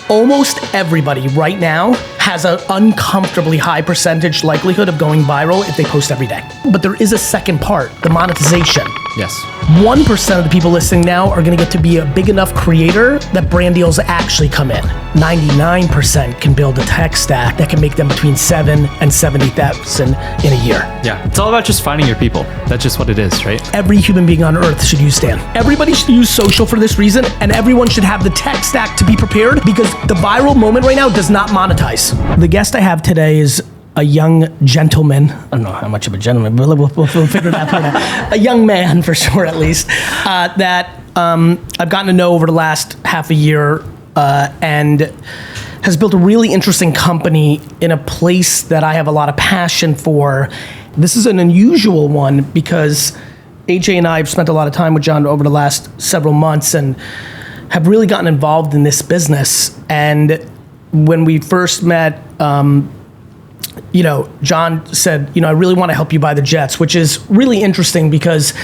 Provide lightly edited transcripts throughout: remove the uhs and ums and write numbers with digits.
almost everybody right now has an uncomfortably high percentage likelihood of going viral if they post every day. But there is a second part, the monetization. Yes. 1% of the people listening now are gonna get to be a big enough creator that brand deals actually come in. 99% can build a tech stack that can make them between 7 and 70,000 in a year. Yeah, it's all about just finding your people. That's just what it is, right? Every human being on earth should use Stan. Everybody should use social for this reason, and everyone should have the tech stack to be prepared, because the viral moment right now does not monetize. The guest I have today is a young gentleman. I don't know how much of a gentleman, but we'll figure that part out. A young man, for sure, at least, that I've gotten to know over the last half a year, and has built a really interesting company in a place that I have a lot of passion for. This is an unusual one because AJ and I have spent a lot of time with John over the last several months and have really gotten involved in this business. And when we first met, John said, I really want to help you buy the jets, which is really interesting because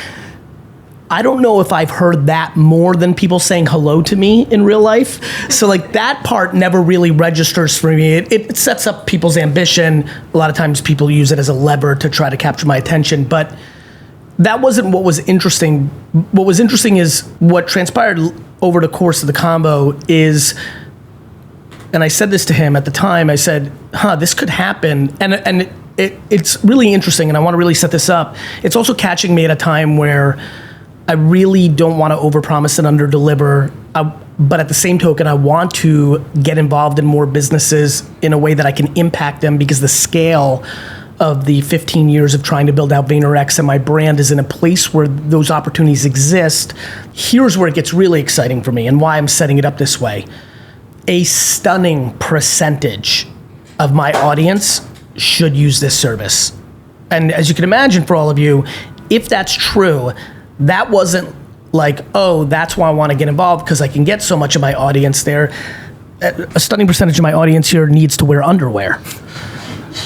I don't know if I've heard that more than people saying hello to me in real life. So like that part never really registers for me. It sets up people's ambition. A lot of times people use it as a lever to try to capture my attention, but that wasn't what was interesting. What was interesting is what transpired over the course of the combo is, and I said this to him at the time, I said, this could happen. And it's really interesting, and I want to really set this up. It's also catching me at a time where I really don't want to overpromise and underdeliver, but at the same token, I want to get involved in more businesses in a way that I can impact them, because the scale of the 15 years of trying to build out Vaynerx and my brand is in a place where those opportunities exist. Here's where it gets really exciting for me and why I'm setting it up this way. A stunning percentage of my audience should use this service. And as you can imagine, for all of you, if that's true, that wasn't like, oh, that's why I want to get involved because I can get so much of my audience there. A stunning percentage of my audience here needs to wear underwear,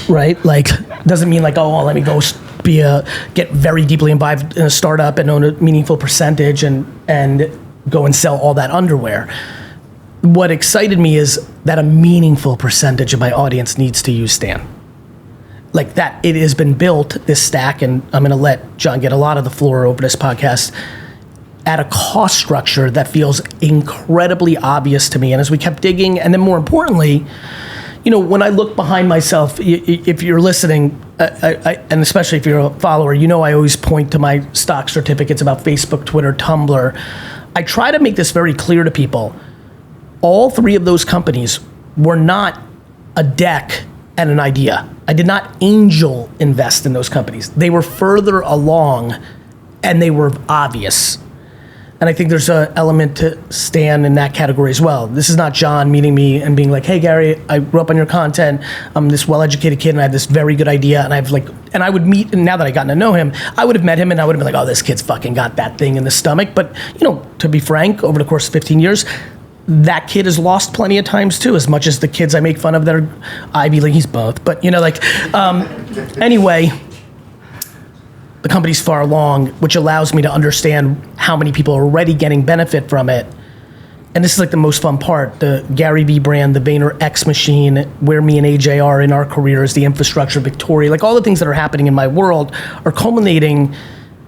right? Like, doesn't mean like, oh, let me go get very deeply involved in a startup and own a meaningful percentage and go and sell all that underwear. What excited me is that a meaningful percentage of my audience needs to use Stan. Like that, it has been built, this stack, and I'm gonna let John get a lot of the floor over this podcast, at a cost structure that feels incredibly obvious to me. And as we kept digging, and then more importantly, when I look behind myself, if you're listening, and especially if you're a follower, I always point to my stock certificates about Facebook, Twitter, Tumblr. I try to make this very clear to people. All three of those companies were not a deck and an idea. I did not angel invest in those companies. They were further along and they were obvious. And I think there's an element to Stan in that category as well. This is not John meeting me and being like, hey Gary, I grew up on your content. I'm this well-educated kid and I have this very good idea. And I would meet, and now that I've gotten to know him, I would have met him and I would have been like, oh, this kid's fucking got that thing in the stomach. But to be frank, over the course of 15 years, that kid has lost plenty of times too, as much as the kids I make fun of that are Ivy League, he's both. But anyway, the company's far along, which allows me to understand how many people are already getting benefit from it. And this is like the most fun part, the GaryVee brand, the Vaynerx machine, where me and AJ are in our careers, the infrastructure, Victoria, like all the things that are happening in my world are culminating.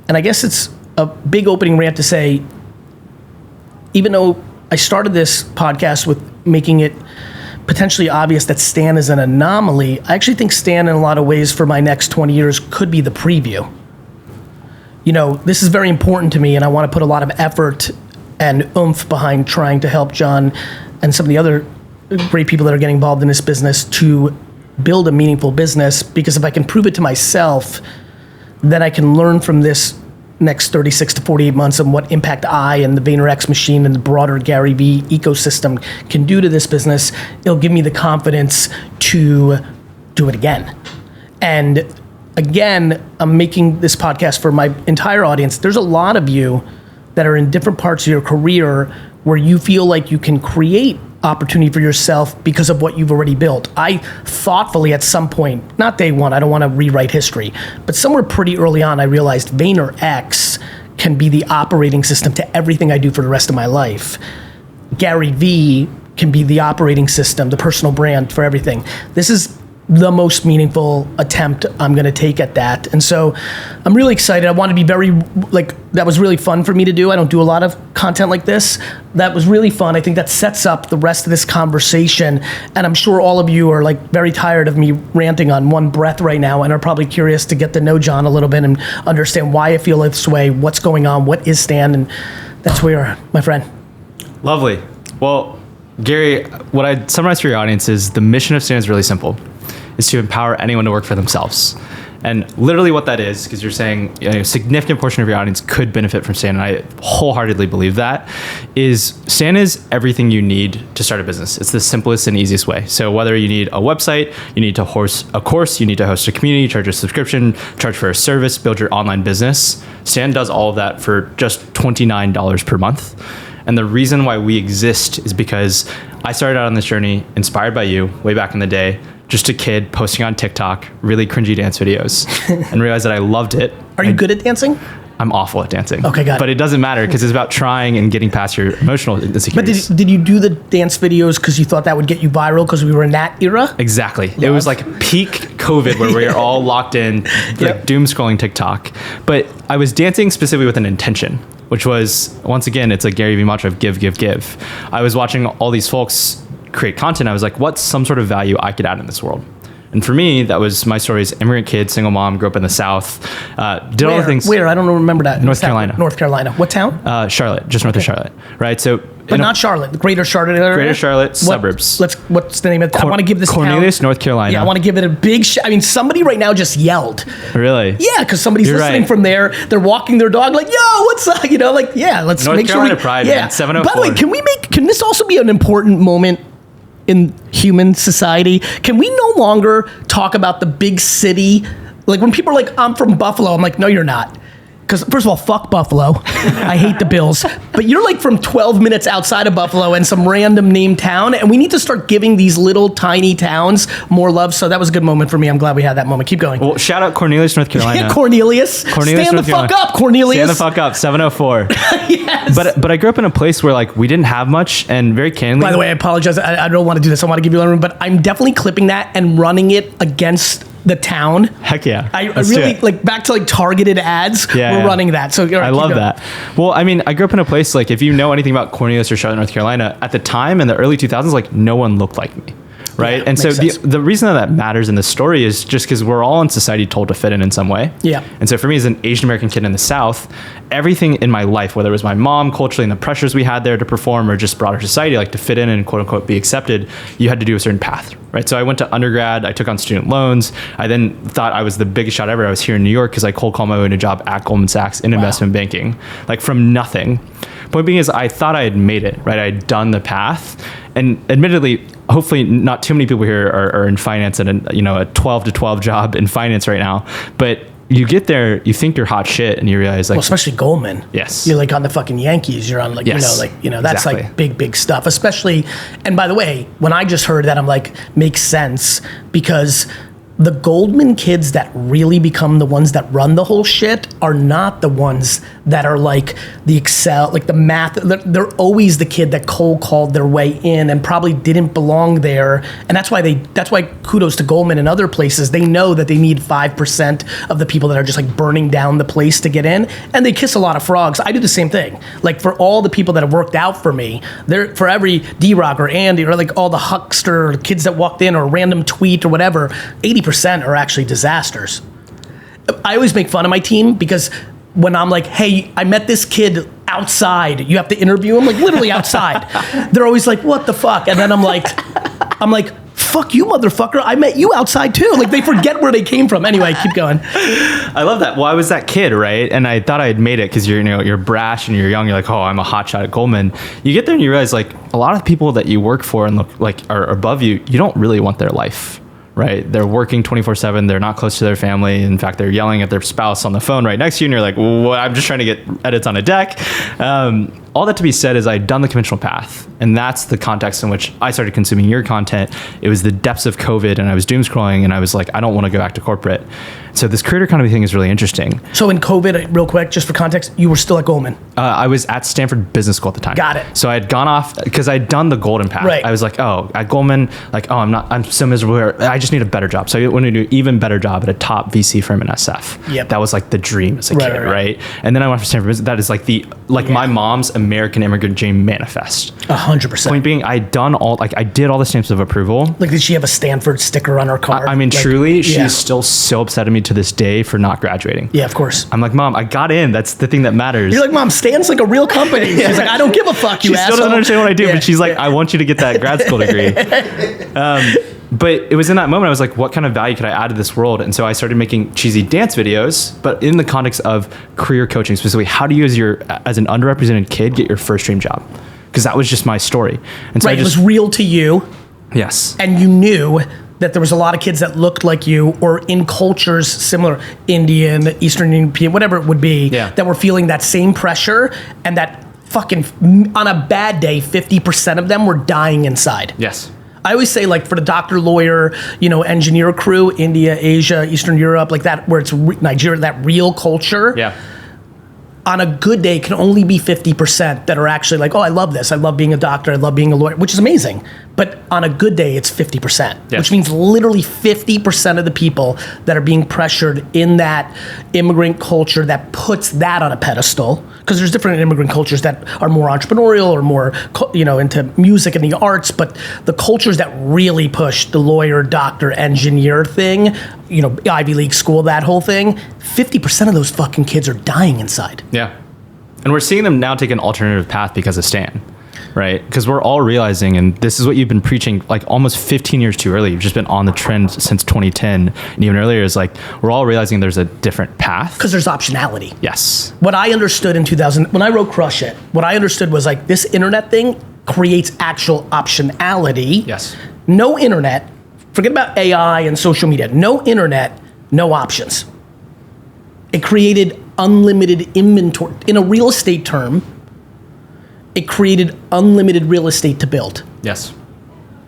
And I guess it's a big opening rant to say, even though I started this podcast with making it potentially obvious that Stan is an anomaly, I actually think Stan in a lot of ways for my next 20 years could be the preview. This is very important to me, and I want to put a lot of effort and oomph behind trying to help John and some of the other great people that are getting involved in this business to build a meaningful business, because if I can prove it to myself, then I can learn from this next 36 to 48 months and what impact I and the Vaynerx machine and the broader GaryVee ecosystem can do to this business. It'll give me the confidence to do it again. And again, I'm making this podcast for my entire audience. There's a lot of you that are in different parts of your career where you feel like you can create opportunity for yourself because of what you've already built. I thoughtfully at some point, not day one, I don't want to rewrite history, but somewhere pretty early on, I realized Vaynerx can be the operating system to everything I do for the rest of my life. GaryVee can be the operating system, the personal brand for everything. This is the most meaningful attempt I'm going to take at that. And so I'm really excited. I want to be that was really fun for me to do. I don't do a lot of content like this. That was really fun. I think that sets up the rest of this conversation. And I'm sure all of you are like very tired of me ranting on one breath right now and are probably curious to get to know John a little bit and understand why I feel this way, what's going on, what is Stan, and that's where you are, my friend. Lovely. Well, Gary, what I'd summarize for your audience is the mission of Stan is really simple. Is to empower anyone to work for themselves. And literally what that is, because you're saying a significant portion of your audience could benefit from Stan, and I wholeheartedly believe that, is Stan is everything you need to start a business. It's the simplest and easiest way. So whether you need a website, you need to host a course, you need to host a community, charge a subscription, charge for a service, build your online business, Stan does all of that for just $29 per month. And the reason why we exist is because I started out on this journey inspired by you way back in the day, just a kid posting on TikTok, really cringy dance videos, and realized that I loved it. Are you good at dancing? I'm awful at dancing. Okay, got it. But it doesn't matter because it's about trying and getting past your emotional insecurities. But did you do the dance videos because you thought that would get you viral because we were in that era? Exactly. It was like peak COVID where we were all locked in, like doom scrolling TikTok. But I was dancing specifically with an intention, which was, once again, it's a GaryVee mantra of give, give, give. I was watching all these folks create content. I was like, what's some sort of value I could add in this world? And for me, that was my story as immigrant kid, single mom, grew up in the South, did all the things. Where? I don't remember that. North Carolina. North Carolina. What town? Charlotte, just north of Charlotte, right? So, but not Charlotte, the greater Charlotte area? Greater Charlotte suburbs. What's the name of it? I want to give this Cornelius, town, North Carolina. Yeah, I want to give it a big somebody right now just yelled. Really? Yeah, because somebody's listening from there. They're walking their dog like, yo, what's up? Let's North make Carolina sure Pride, man, 704. By the way, can this also be an important moment in human society? Can we no longer talk about the big city? Like when people are like, I'm from Buffalo, I'm like, no, you're not. Because first of all, fuck Buffalo. I hate the Bills. But you're like from 12 minutes outside of Buffalo in some random named town. And we need to start giving these little tiny towns more love. So that was a good moment for me. I'm glad we had that moment. Keep going. Well, shout out Cornelius, North Carolina. Yeah, Cornelius. Stand the fuck up, Cornelius. Stand the fuck up, 704. Yes. But I grew up in a place where like we didn't have much, and very candidly. By the way, I apologize. I don't want to do this. I want to give you a room, but I'm definitely clipping that and running it against the town. Heck yeah. I really like back to like targeted ads. We're running that. So I love that. Well, I mean, I grew up in a place like if you know anything about Cornelius or Charlotte, North Carolina, at the time in the early 2000s, like no one looked like me. Right. Yeah, and so the reason that matters in this story is just because we're all in society told to fit in some way. Yeah. And so for me as an Asian American kid in the South, everything in my life, whether it was my mom culturally and the pressures we had there to perform or just broader society, like to fit in and quote unquote be accepted, you had to do a certain path. Right. So I went to undergrad. I took on student loans. I then thought I was the biggest shot ever. I was here in New York because I cold called my way to a job at Goldman Sachs in investment banking, like from nothing. Point being is I thought I had made it, right? I had done the path. And admittedly, hopefully not too many people here are in finance and a 12 to 12 job in finance right now. But you get there, you think you're hot shit, and you realize like, well, especially Goldman. Yes. You're like on the fucking Yankees. You're on like, that's exactly. like big stuff, especially. And by the way, when I just heard that, I'm like, makes sense because the Goldman kids that really become the ones that run the whole shit are not the ones that are like the Excel, like the math. They're always the kid that cold called their way in and probably didn't belong there. And that's why kudos to Goldman and other places. They know that they need 5% of the people that are just like burning down the place to get in. And they kiss a lot of frogs. I do the same thing. Like for all the people that have worked out for me, for every D-Rock or Andy or like all the huckster kids that walked in or random tweet or whatever, 80% are actually disasters. I always make fun of my team because when I'm like, hey, I met this kid outside, you have to interview him, like literally outside. They're always like, what the fuck? And then I'm like, fuck you, motherfucker. I met you outside too. Like they forget where they came from. Anyway, keep going. I love that. Well, I was that kid, right? And I thought I had made it because you're brash and you're young. You're like, oh, I'm a hotshot at Goldman. You get there and you realize like a lot of people that you work for and look like are above you, you don't really want their life. Right? They're working 24/7. They're not close to their family. In fact, they're yelling at their spouse on the phone right next to you. And you're like, well, I'm just trying to get edits on a deck. all that to be said is I'd done the conventional path, and that's the context in which I started consuming your content. It was the depths of COVID, and I was doom scrolling, and I was like, I don't want to go back to corporate. So this creator economy thing is really interesting. So in COVID, real quick, just for context, you were still at Goldman. I was at Stanford Business School at the time. Got it. So I had gone off because I'd done the golden path. Right. I was like, oh, at Goldman, like, oh, I'm so miserable here. I just need a better job. So I went to do an even better job at a top VC firm in SF. Yep. That was like the dream as a kid, right? And then I went for Stanford Business. That is like my mom's American immigrant dream manifest. 100%. Point being, I did all the stamps of approval. Like, did she have a Stanford sticker on her car? I mean, like, truly, she's still so upset at me to this day for not graduating. Yeah, of course. I'm like, Mom, I got in. That's the thing that matters. You're like, Mom, Stan's like a real company. She's like, I don't give a fuck, you she asshole. Still doesn't understand what I do, but she's like, I want you to get that grad school degree. But it was in that moment I was like, what kind of value could I add to this world? And so I started making cheesy dance videos, but in the context of career coaching, specifically, how do you, as an underrepresented kid, get your first dream job? Because that was just my story. And so it was real to you. Yes. And you knew that there was a lot of kids that looked like you or in cultures similar, Indian, Eastern European, whatever it would be, that were feeling that same pressure, and that fucking, on a bad day, 50% of them were dying inside. Yes. I always say, like, for the doctor, lawyer, engineer crew, India, Asia, Eastern Europe, like that, where it's Nigeria, that real culture. Yeah. On a good day, can only be 50% that are actually like, oh, I love this. I love being a doctor. I love being a lawyer, which is amazing. But on a good day, it's 50%, which means literally 50% of the people that are being pressured in that immigrant culture that puts that on a pedestal. Because there's different immigrant cultures that are more entrepreneurial or more, into music and the arts. But the cultures that really push the lawyer, doctor, engineer thing, Ivy League school, that whole thing, 50% of those fucking kids are dying inside. Yeah. And we're seeing them now take an alternative path because of Stan, right? Because we're all realizing, and this is what you've been preaching like almost 15 years too early. You've just been on the trend since 2010. And even earlier is like, we're all realizing there's a different path. Because there's optionality. Yes. What I understood in 2000, when I wrote Crush It, what I understood was like this internet thing creates actual optionality. Yes. No internet, forget about AI and social media, no internet, no options. It created unlimited inventory. In a real estate term, it created unlimited real estate to build. Yes.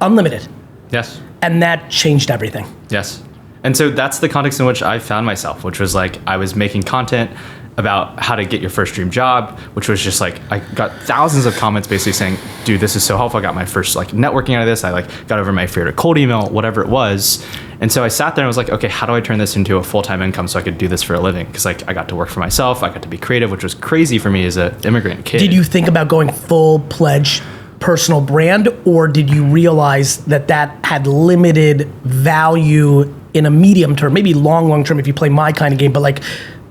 Unlimited. Yes. And that changed everything. Yes. And so that's the context in which I found myself, which was like, I was making content about how to get your first dream job, which was just like, I got thousands of comments basically saying, dude, this is so helpful. I got my first like networking out of this. I like got over my fear to cold email, whatever it was. And so I sat there and was like, okay, how do I turn this into a full-time income so I could do this for a living? Because like I got to work for myself. I got to be creative, which was crazy for me as an immigrant kid. Did you think about going full-pledged personal brand, or did you realize that had limited value in a medium term, maybe long term if you play my kind of game, but like,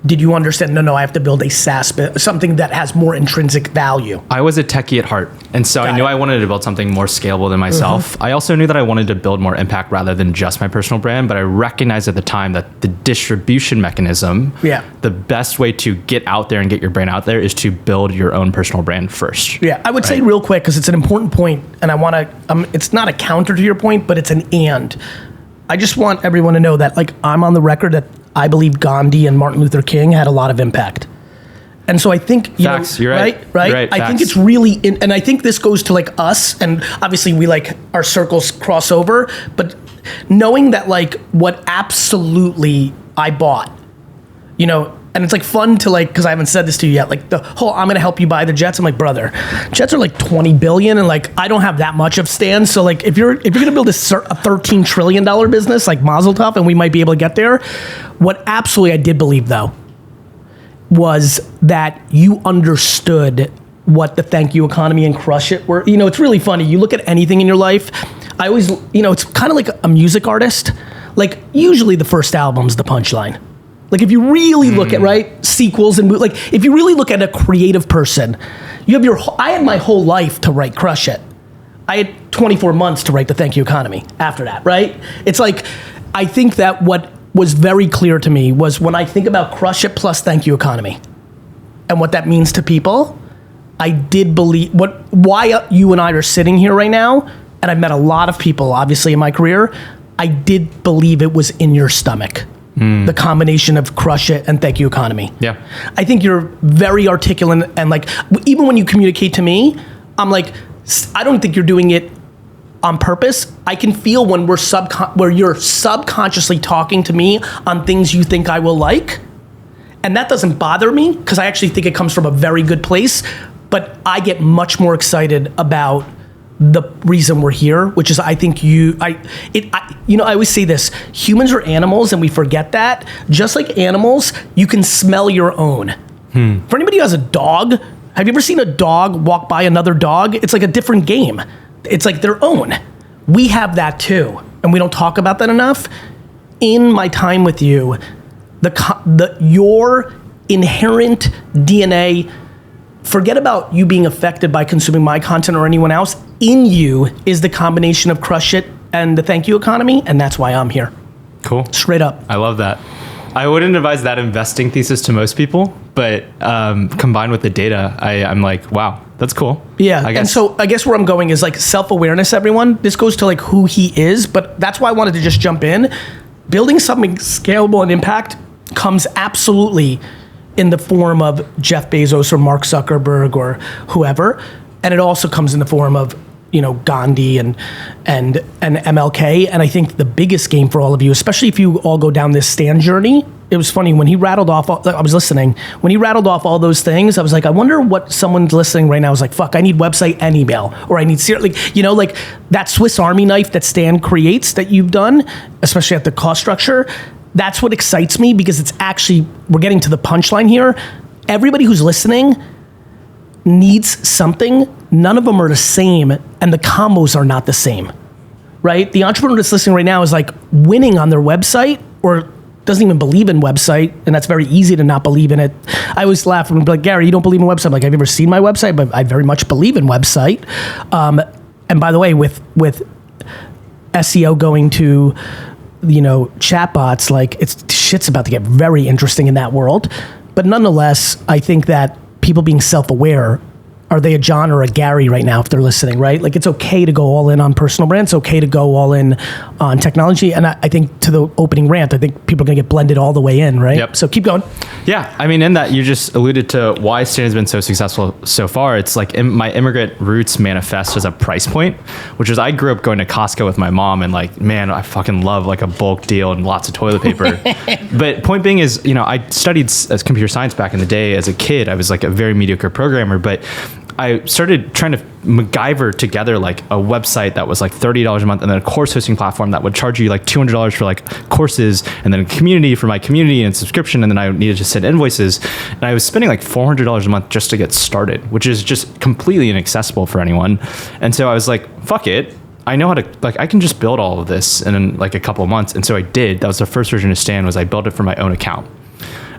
did you understand, no, I have to build a SaaS, something that has more intrinsic value? I was a techie at heart. And so I knew I wanted to build something more scalable than myself. I also knew that I wanted to build more impact rather than just my personal brand. But I recognized at the time that the distribution mechanism, the best way to get out there and get your brand out there is to build your own personal brand first. Yeah, I would say real quick, because it's an important point, and I want to, it's not a counter to your point, but it's an and. I just want everyone to know that, like, I'm on the record that I believe Gandhi and Martin Luther King had a lot of impact. And so I think, Facts, you're right. Right? You're right. I think it's really, and I think this goes to like us, and obviously we like, our circles cross over, but knowing that like what absolutely I bought, and it's like fun to like, because I haven't said this to you yet, like the whole, I'm going to help you buy the jets. I'm like, brother, jets are like 20 billion. And like, I don't have that much of Stan. So like, if you're going to build a $13 trillion business like Mazel Tov, and we might be able to get there. What absolutely I did believe though, was that you understood what the thank you economy and Crush It were. It's really funny. You look at anything in your life. I always, it's kind of like a music artist. Like usually the first album's the punchline. Like if you really look at, sequels and like, if you really look at a creative person, you have I had my whole life to write Crush It. I had 24 months to write the thank you economy after that, right? It's like, I think that what was very clear to me was when I think about Crush It plus thank you economy and what that means to people, I did believe why you and I are sitting here right now, and I've met a lot of people obviously in my career, I did believe it was in your stomach. The combination of crush it and thank you economy. Yeah. I think you're very articulate, and like, even when you communicate to me, I'm like, I don't think you're doing it on purpose. I can feel when where you're subconsciously talking to me on things you think I will like. And that doesn't bother me because I actually think it comes from a very good place, but I get much more excited about the reason we're here, which is I think I always say this, humans are animals and we forget that. Just like animals, you can smell your own. For anybody who has a dog, have you ever seen a dog walk by another dog? It's like a different game. It's like their own. We have that too, and we don't talk about that enough. In my time with you, your inherent DNA, forget about you being affected by consuming my content or anyone else, in you is the combination of crush it and the thank you economy, and that's why I'm here. Cool. Straight up. I love that. I wouldn't advise that investing thesis to most people, but combined with the data, I'm like, wow, that's cool. Yeah, and so I guess where I'm going is like self-awareness, everyone. This goes to like who he is, but that's why I wanted to just jump in. Building something scalable and impact comes absolutely in the form of Jeff Bezos or Mark Zuckerberg or whoever, and it also comes in the form of Gandhi and MLK. And I think the biggest game for all of you, especially if you all go down this Stan journey, it was funny when he rattled off. I was listening when he rattled off all those things. I was like, I wonder what someone's listening right now is like. Fuck, I need website and email, or I need like that Swiss Army knife that Stan creates that you've done, especially at the cost structure. That's what excites me because it's actually, we're getting to the punchline here. Everybody who's listening needs something. None of them are the same, and the combos are not the same, right? The entrepreneur that's listening right now is like winning on their website or doesn't even believe in website, and that's very easy to not believe in it. I always laugh when I'm like, Gary, you don't believe in website. I'm like, have you ever seen my website? But I very much believe in website. And by the way, with SEO going to chatbots, like shit's about to get very interesting in that world. But nonetheless, I think that people being self-aware, are they a John or a Gary right now if they're listening, right? Like, it's okay to go all in on personal brand. It's okay to go all in on technology. And I think to the opening rant, I think people are going to get blended all the way in, right? Yep. So keep going. Yeah. I mean, in that you just alluded to why Stan has been so successful so far. It's like my immigrant roots manifest as a price point, which is I grew up going to Costco with my mom and like, man, I fucking love like a bulk deal and lots of toilet paper. But point being is, I studied as computer science back in the day as a kid. I was like a very mediocre programmer, but I started trying to MacGyver together like a website that was like $30 a month, and then a course hosting platform that would charge you like $200 for like courses, and then a community for my community and subscription, and then I needed to send invoices, and I was spending like $400 a month just to get started, which is just completely inaccessible for anyone. And so I was like, fuck it, I know how to, like, I can just build all of this in like a couple of months. And so I did. That was the first version of Stan, was I built it for my own account.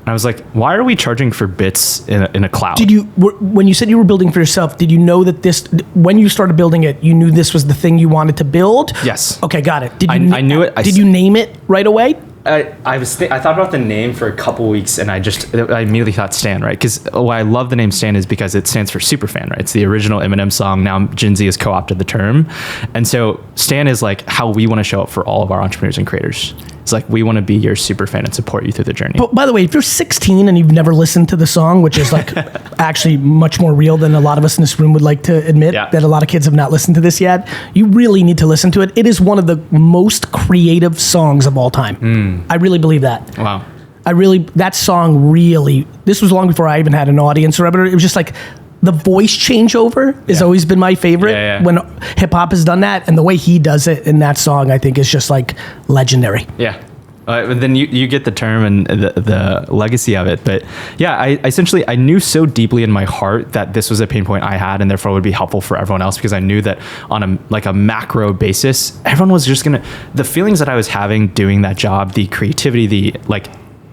And I was like, why are we charging for bits in a cloud? When you said you were building for yourself, did you know that when you started building it, you knew this was the thing you wanted to build? Yes. Okay, got it. I knew it. Did you name it right away? I thought about the name for a couple weeks, and I immediately thought Stan, right? Because why I love the name Stan is because it stands for super fan, right? It's the original Eminem song. Now Gen Z has co-opted the term. And so Stan is like how we want to show up for all of our entrepreneurs and creators. It's like, we want to be your super fan and support you through the journey. But by the way, if you're 16 and you've never listened to the song, which is like actually much more real than a lot of us in this room would like to admit, that a lot of kids have not listened to this yet, you really need to listen to it. It is one of the most creative songs of all time. I really believe that. Wow. That song really, this was long before I even had an audience or whatever. It was just like, the voice changeover has always been my favorite when hip hop has done that, and the way he does it in that song, I think, is just like legendary. Yeah. Then you get the term and the legacy of it. But yeah, I knew so deeply in my heart that this was a pain point I had, and therefore would be helpful for everyone else, because I knew that on a macro basis, everyone was just the feelings that I was having doing that job, the creativity, the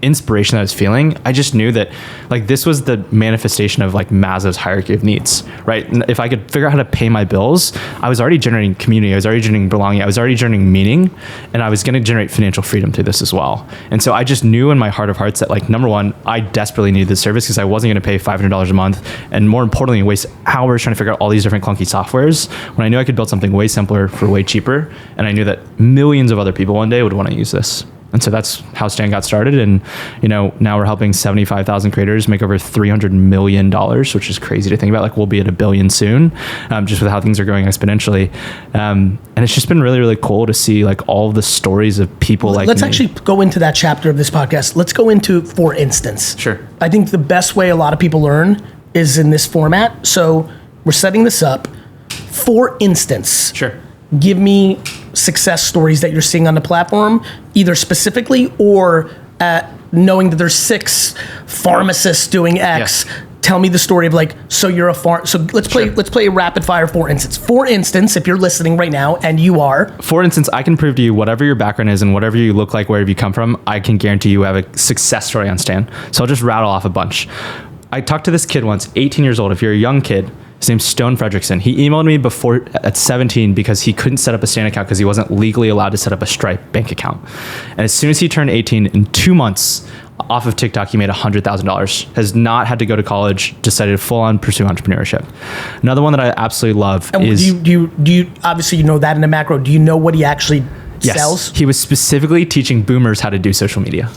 inspiration that I was feeling, I just knew that like this was the manifestation of like Maslow's hierarchy of needs, right? And if I could figure out how to pay my bills, I was already generating community, I was already generating belonging, I was already generating meaning, and I was going to generate financial freedom through this as well. And so I just knew in my heart of hearts that like, number one, I desperately needed this service because I wasn't going to pay $500 a month, and more importantly, waste hours trying to figure out all these different clunky softwares when I knew I could build something way simpler for way cheaper, and I knew that millions of other people one day would want to use this. And so that's how Stan got started. And, now we're helping 75,000 creators make over $300 million, which is crazy to think about. Like, we'll be at $1 billion soon, just with how things are going exponentially. And it's just been really, really cool to see like all of the stories of people like Let's me. actually go into that chapter of this podcast. Let's go into, for instance. Sure. I think the best way a lot of people learn is in this format. So we're setting this up. For instance. Sure. Give me success stories that you're seeing on the platform, either specifically or knowing that there's 6 pharmacists doing X. Yeah. Tell me the story of like, so you're a so let's play a rapid fire for instance. For instance, if you're listening right now and you are. For instance, I can prove to you whatever your background is and whatever you look like, wherever you come from, I can guarantee you have a success story on Stan. So I'll just rattle off a bunch. I talked to this kid once, 18 years old. If you're a young kid, his name's Stone Fredrickson. He emailed me before at 17 because he couldn't set up a Stan account because he wasn't legally allowed to set up a Stripe bank account. And as soon as he turned 18, in 2 months off of TikTok, he made $100,000. Has not had to go to college, decided to full on pursue entrepreneurship. Another one that I absolutely love is... Do you obviously you know that in the macro, do you know what he actually sells? He was specifically teaching boomers how to do social media.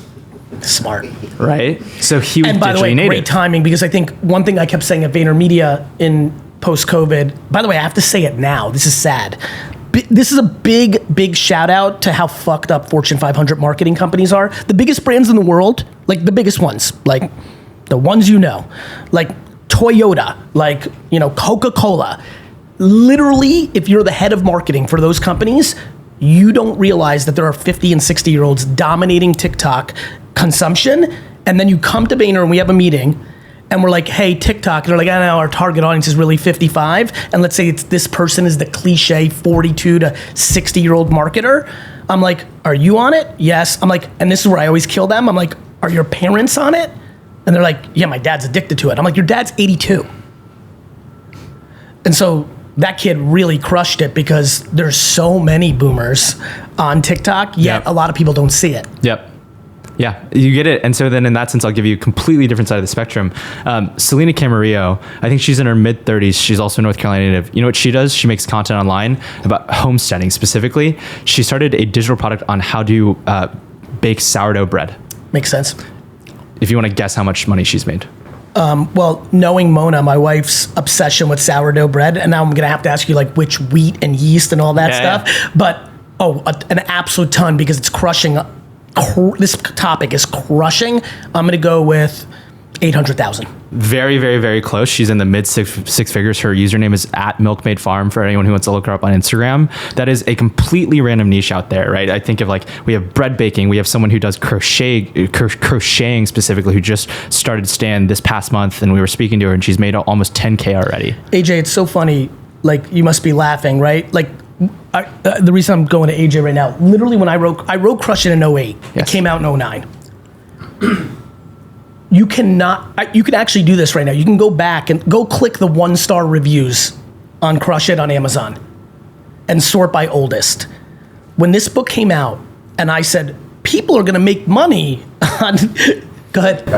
Smart. Right? So he was And by the way, digitally native. great timing, because I think one thing I kept saying at VaynerMedia in post-COVID, by the way, I have to say it now, this is sad. This is a big shout out to how fucked up Fortune 500 marketing companies are. The biggest brands in the world, like the biggest ones, like the ones like Toyota, like, Coca-Cola. Literally, if you're the head of marketing for those companies, you don't realize that there are 50 and 60-year-olds dominating TikTok consumption, and then you come to Vayner and we have a meeting, and we're like, hey, TikTok, and they're like, I know our target audience is really 55, and let's say this person is the cliche 42 to 60-year-old marketer. I'm like, are you on it? Yes. I'm like, and this is where I always kill them. I'm like, are your parents on it? And they're like, yeah, my dad's addicted to it. I'm like, your dad's 82. And so that kid really crushed it because there's so many boomers on TikTok, yet a lot of people don't see it. Yep. Yeah, you get it. And so then in that sense, I'll give you a completely different side of the spectrum. Selena Camarillo, I think she's in her mid 30s. She's also a North Carolina native. You know what she does? She makes content online about homesteading specifically. She started a digital product on how to bake sourdough bread. Makes sense. If you want to guess how much money she's made. Well, knowing Mona, my wife's obsession with sourdough bread, and now I'm going to have to ask you like which wheat and yeast and all that stuff. Yeah. But, an absolute ton because it's crushing. This topic is crushing. I'm going to go with 800,000. Very, very, very close. She's in the mid six figures. Her username is @MilkmaidFarm for anyone who wants to look her up on Instagram. That is a completely random niche out there, right? I think of like, we have bread baking. We have someone who does crocheting specifically, who just started Stan this past month, and we were speaking to her and she's made almost 10K already. AJ, it's so funny. Like, you must be laughing, right? Like, the reason I'm going to AJ right now, literally when I wrote Crush It in 08. Yes. It came out in 09. You can actually do this right now. You can go back and go click the 1-star reviews on Crush It on Amazon and sort by oldest. When this book came out and I said, people are going to make money on, go ahead.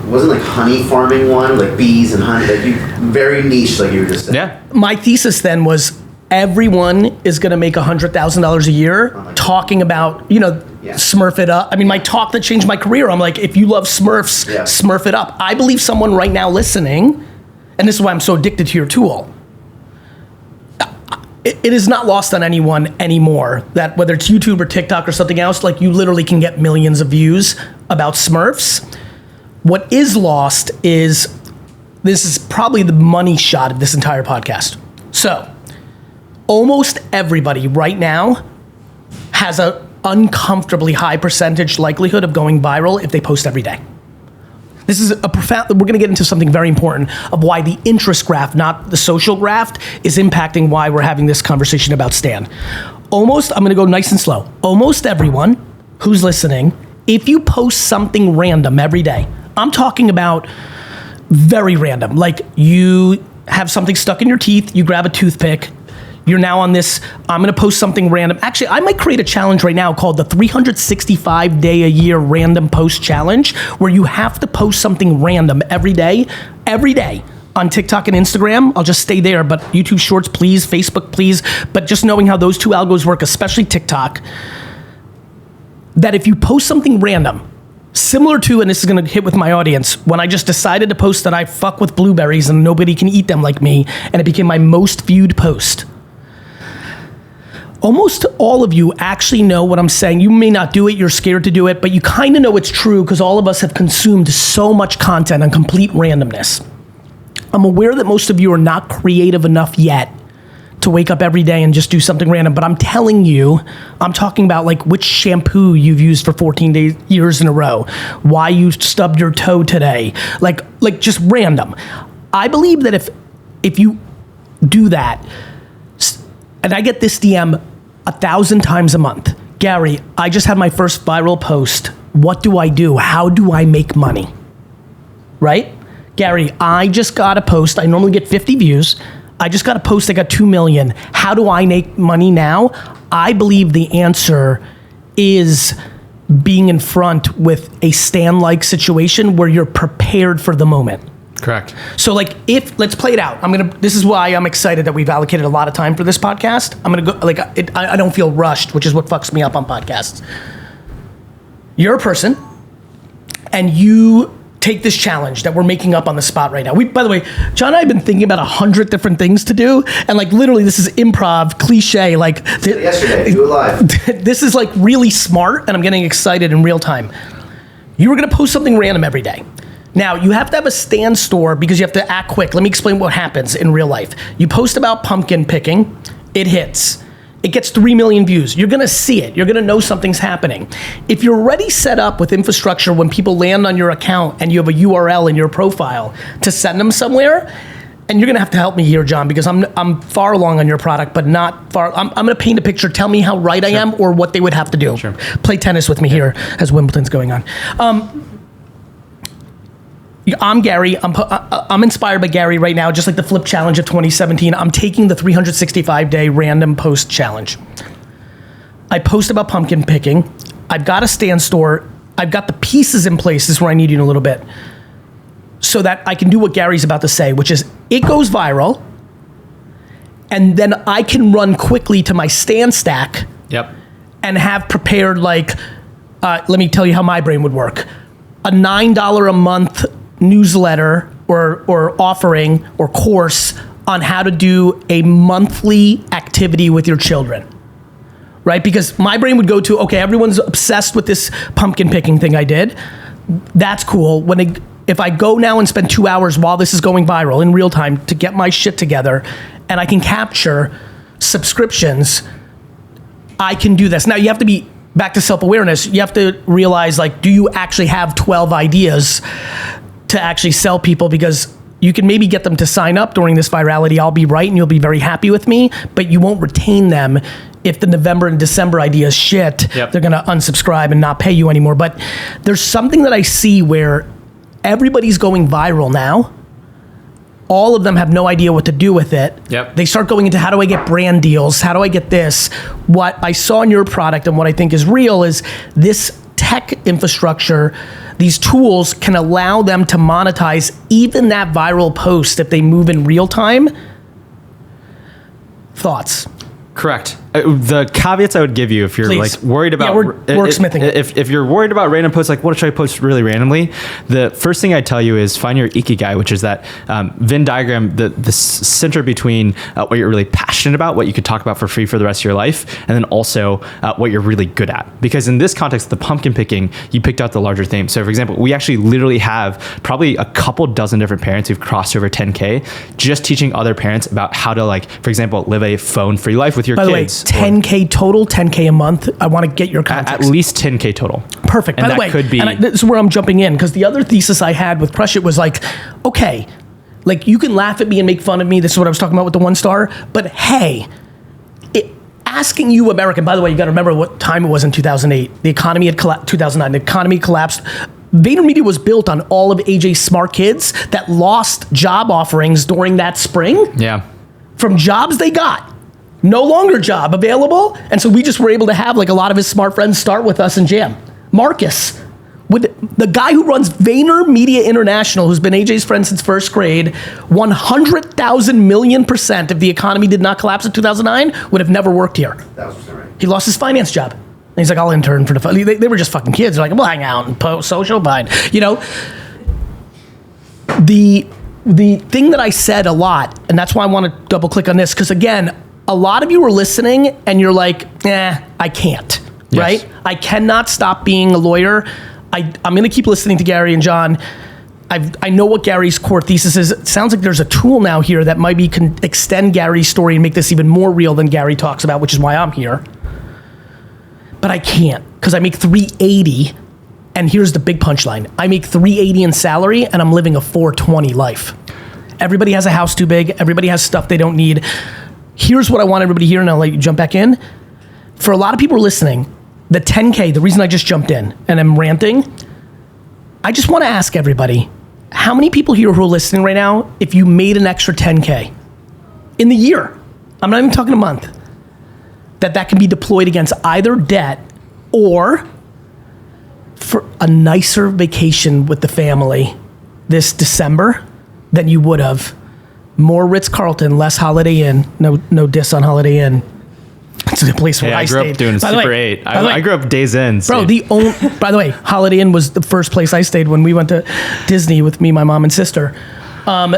Wasn't like honey farming one, like bees and honey, very niche, like you were just saying. Yeah. My thesis then was everyone is going to make $100,000 a year talking about, Smurf it up. I mean, my talk that changed my career, I'm like, if you love Smurfs, Smurf it up. I believe someone right now listening, and this is why I'm so addicted to your tool, it is not lost on anyone anymore that whether it's YouTube or TikTok or something else, like you literally can get millions of views about Smurfs. What is lost is, this is probably the money shot of this entire podcast. So, almost everybody right now has a uncomfortably high percentage likelihood of going viral if they post every day. This is a profound, we're gonna get into something very important of why the interest graph, not the social graph, is impacting why we're having this conversation about Stan. I'm gonna go nice and slow. Almost everyone who's listening, if you post something random every day, I'm talking about very random, like you have something stuck in your teeth, you grab a toothpick, you're now on this, I'm gonna post something random. Actually, I might create a challenge right now called the 365-day-a-year random post challenge, where you have to post something random every day on TikTok and Instagram. I'll just stay there, but YouTube Shorts, please, Facebook, please. But just knowing how those two algos work, especially TikTok, that if you post something random, similar to, and this is going to hit with my audience, when I just decided to post that I fuck with blueberries and nobody can eat them like me, and it became my most viewed post. Almost all of you actually know what I'm saying. You may not do it, you're scared to do it, but you kind of know it's true because all of us have consumed so much content on complete randomness. I'm aware that most of you are not creative enough yet to wake up every day and just do something random, but I'm telling you, I'm talking about like which shampoo you've used for 14 years in a row, why you stubbed your toe today, like just random. I believe that if you do that, and I get this DM 1,000 times a month, Gary, I just had my first viral post. What do I do? How do I make money? Right? Gary, I just got a post. I normally get 50 views. I just got a post that got 2 million. How do I make money now? I believe the answer is being in front with a Stan-like situation where you're prepared for the moment. Correct. So like let's play it out. This is why I'm excited that we've allocated a lot of time for this podcast. I'm going to go, I don't feel rushed, which is what fucks me up on podcasts. You're a person and you take this challenge that we're making up on the spot right now. By the way, John and I have been thinking about 100 different things to do, and like literally this is improv, cliche, like yesterday, do it live. This is like really smart, and I'm getting excited in real time. You were gonna post something random every day. Now, you have to have a stand store because you have to act quick. Let me explain what happens in real life. You post about pumpkin picking, it hits. It gets 3 million views. You're gonna see it. You're gonna know something's happening. If you're already set up with infrastructure when people land on your account and you have a URL in your profile to send them somewhere, and you're gonna have to help me here, John, because I'm far along on your product, but not far. I'm gonna paint a picture. Tell me how right I am or what they would have to do. Sure. Play tennis with me here as Wimbledon's going on. I'm Gary. I'm inspired by Gary right now, just like the Flip Challenge of 2017. I'm taking the 365-day random post challenge. I post about pumpkin picking. I've got a stand store. I've got the pieces in place. This is where I need you in a little bit. So that I can do what Gary's about to say, which is it goes viral, and then I can run quickly to my stand stack. Yep. And have prepared let me tell you how my brain would work. A $9 a month newsletter or offering or course on how to do a monthly activity with your children, right? Because my brain would go to, okay, everyone's obsessed with this pumpkin picking thing I did. That's cool. If I go now and spend 2 hours while this is going viral in real time to get my shit together and I can capture subscriptions, I can do this. Now you have to be back to self-awareness. You have to realize, do you actually have 12 ideas to actually sell people? Because you can maybe get them to sign up during this virality. I'll be right and you'll be very happy with me, but you won't retain them if the November and December idea is shit. Yep. They're going to unsubscribe and not pay you anymore. But there's something that I see where everybody's going viral now. All of them have no idea what to do with it. Yep. They start going into, how do I get brand deals? How do I get this? What I saw in your product and what I think is real is this tech infrastructure. These tools can allow them to monetize even that viral post if they move in real time. Thoughts? Correct. The caveats I would give you if you're Please. Worried about we're wordsmithing it. if you're worried about random posts, what should I post really randomly? The first thing I tell you is find your ikigai, which is that Venn diagram, the center between what you're really passionate about, what you could talk about for free for the rest of your life, and then also what you're really good at. Because in this context, the pumpkin picking, you picked out the larger theme. So for example, we actually literally have probably a couple dozen different parents who've crossed over 10K just teaching other parents about how to, for example, live a phone-free life with your kids. By the way, 10K total, 10K a month. I want to get your context. At least 10K total. Perfect. And By the way, could be, this is where I'm jumping in, because the other thesis I had with Crush It was okay, you can laugh at me and make fun of me. This is what I was talking about with the 1 star. But hey, asking you, American, by the way, you got to remember what time it was in 2008. The economy had collapsed, 2009, the economy collapsed. VaynerMedia was built on all of AJ's smart kids that lost job offerings during that spring. Yeah. From jobs they got. No longer job available. And so we just were able to have a lot of his smart friends start with us and jam. Marcus, the guy who runs VaynerMedia International, who's been AJ's friend since first grade, 100,000 million% if the economy did not collapse in 2009, would have never worked here. 1,000% right. He lost his finance job. And he's like, I'll intern for the fun. They were just fucking kids. They're like, we'll hang out and post social, fine. You know, the thing that I said a lot, and that's why I want to double click on this, because again, a lot of you are listening and you're like, I can't, yes. right? I cannot stop being a lawyer. I'm going to keep listening to Gary and John. I know what Gary's core thesis is. It sounds like there's a tool now here that maybe can extend Gary's story and make this even more real than Gary talks about, which is why I'm here. But I can't, because I make $380, and here's the big punchline. I make $380 in salary, and I'm living a $420 life. Everybody has a house too big. Everybody has stuff they don't need. Here's what I want everybody to hear, and I'll let you jump back in. For a lot of people listening, the 10K, the reason I just jumped in and I'm ranting, I just want to ask everybody, how many people here who are listening right now, if you made an extra 10K in the year, I'm not even talking a month, that can be deployed against either debt or for a nicer vacation with the family this December than you would have. More Ritz-Carlton, less Holiday Inn. No diss on Holiday Inn. It's a place where I grew stayed. up doing Super 8. I grew up Days Inn. Bro, by the way, Holiday Inn was the first place I stayed when we went to Disney with me, my mom, and sister. I'm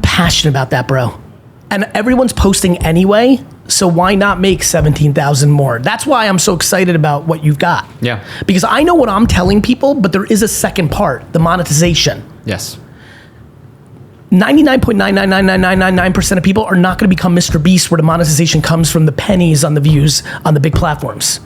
passionate about that, bro. And everyone's posting anyway, so why not make 17,000 more? That's why I'm so excited about what you've got. Yeah. Because I know what I'm telling people, but there is a second part, the monetization. Yes. 99.9999999% of people are not going to become Mr. Beast, where the monetization comes from the pennies on the views on the big platforms.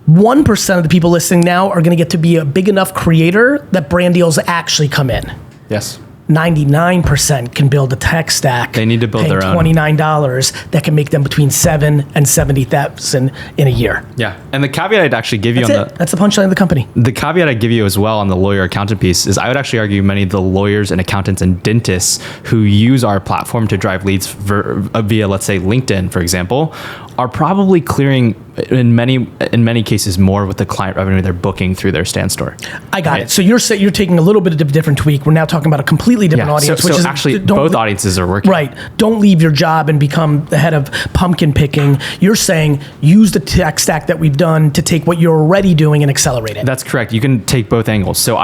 1% of the people listening now are going to get to be a big enough creator that brand deals actually come in. Yes. 99% can build a tech stack. They need to build their own. $29 that can make them between $7,000 and $70,000 in a year. Yeah, and the caveat I'd actually give you That's the punchline of the company. The caveat I'd give you as well on the lawyer accountant piece is I would actually argue many of the lawyers and accountants and dentists who use our platform to drive leads via, let's say, LinkedIn, for example, are probably clearing in many cases more with the client revenue they're booking through their stand store. I got it. So you're taking a little bit of a different tweak. We're now talking about a completely different audience, which is actually both audiences are working. Right. Don't leave your job and become the head of pumpkin picking. You're saying use the tech stack that we've done to take what you're already doing and accelerate it. That's correct. You can take both angles. So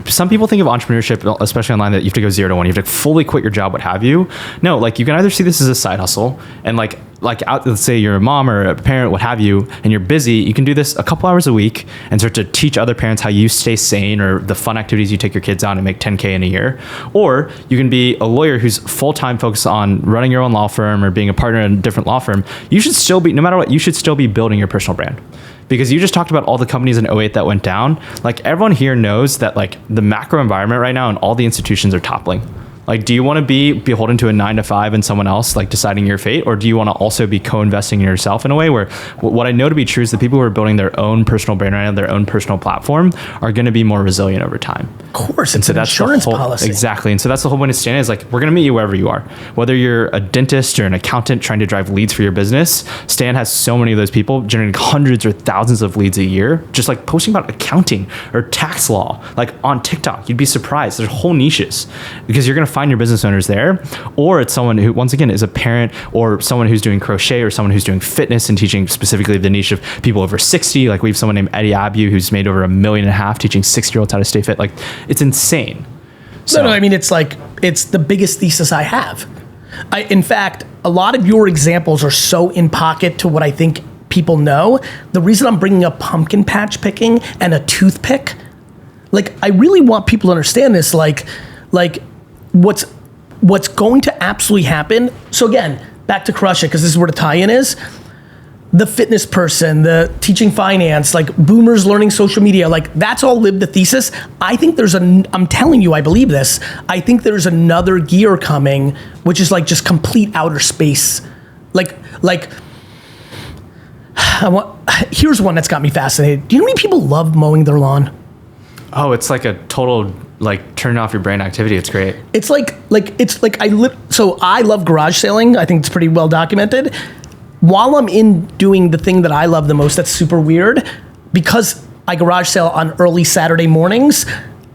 some people think of entrepreneurship, especially online, that you have to go 0 to 1. You have to fully quit your job, what have you. No, like you can either see this as a side hustle and like let's say you're a mom or a parent, what have you, and you're busy, you can do this a couple hours a week and start to teach other parents how you stay sane or the fun activities you take your kids on and make 10K in a year. Or you can be a lawyer who's full-time focused on running your own law firm or being a partner in a different law firm. You should still be, no matter what, you should still be building your personal brand. Because you just talked about all the companies in 08 that went down. Like everyone here knows that like the macro environment right now and all the institutions are toppling. Like, do you want to be beholden to a 9 to 5 and someone else like deciding your fate? Or do you want to also be co-investing in yourself in a way where what I know to be true is the people who are building their own personal brand right now, their own personal platform are going to be more resilient over time. Of course, it's an insurance policy. Exactly. And so that's the whole point of Stan is like, we're going to meet you wherever you are. Whether you're a dentist or an accountant trying to drive leads for your business, Stan has so many of those people generating hundreds or thousands of leads a year, just like posting about accounting or tax law, like on TikTok. You'd be surprised. There's whole niches because you're going to find your business owners there, or it's someone who, once again, is a parent or someone who's doing crochet or someone who's doing fitness and teaching specifically the niche of people over 60. Like we have someone named Eddie Abu who's made over $1.5 million teaching 60-year-olds how to stay fit. Like it's insane. So, no, I mean, it's the biggest thesis I have. In fact, a lot of your examples are so in pocket to what I think people know. The reason I'm bringing up pumpkin patch picking and a toothpick, like I really want people to understand this, like what's going to absolutely happen. So again, back to Crush It, because this is where the tie-in is. The fitness person, the teaching finance, like boomers learning social media, like that's all lived the thesis. I think I'm telling you, I believe this. I think there's another gear coming, which is like just complete outer space. Here's one that's got me fascinated. Do you know how many people love mowing their lawn? Oh, it's like a total like turn off your brain activity. It's great. So I love garage sailing. I think it's pretty well documented. While I'm in doing the thing that I love the most, that's super weird, because I garage sale on early Saturday mornings,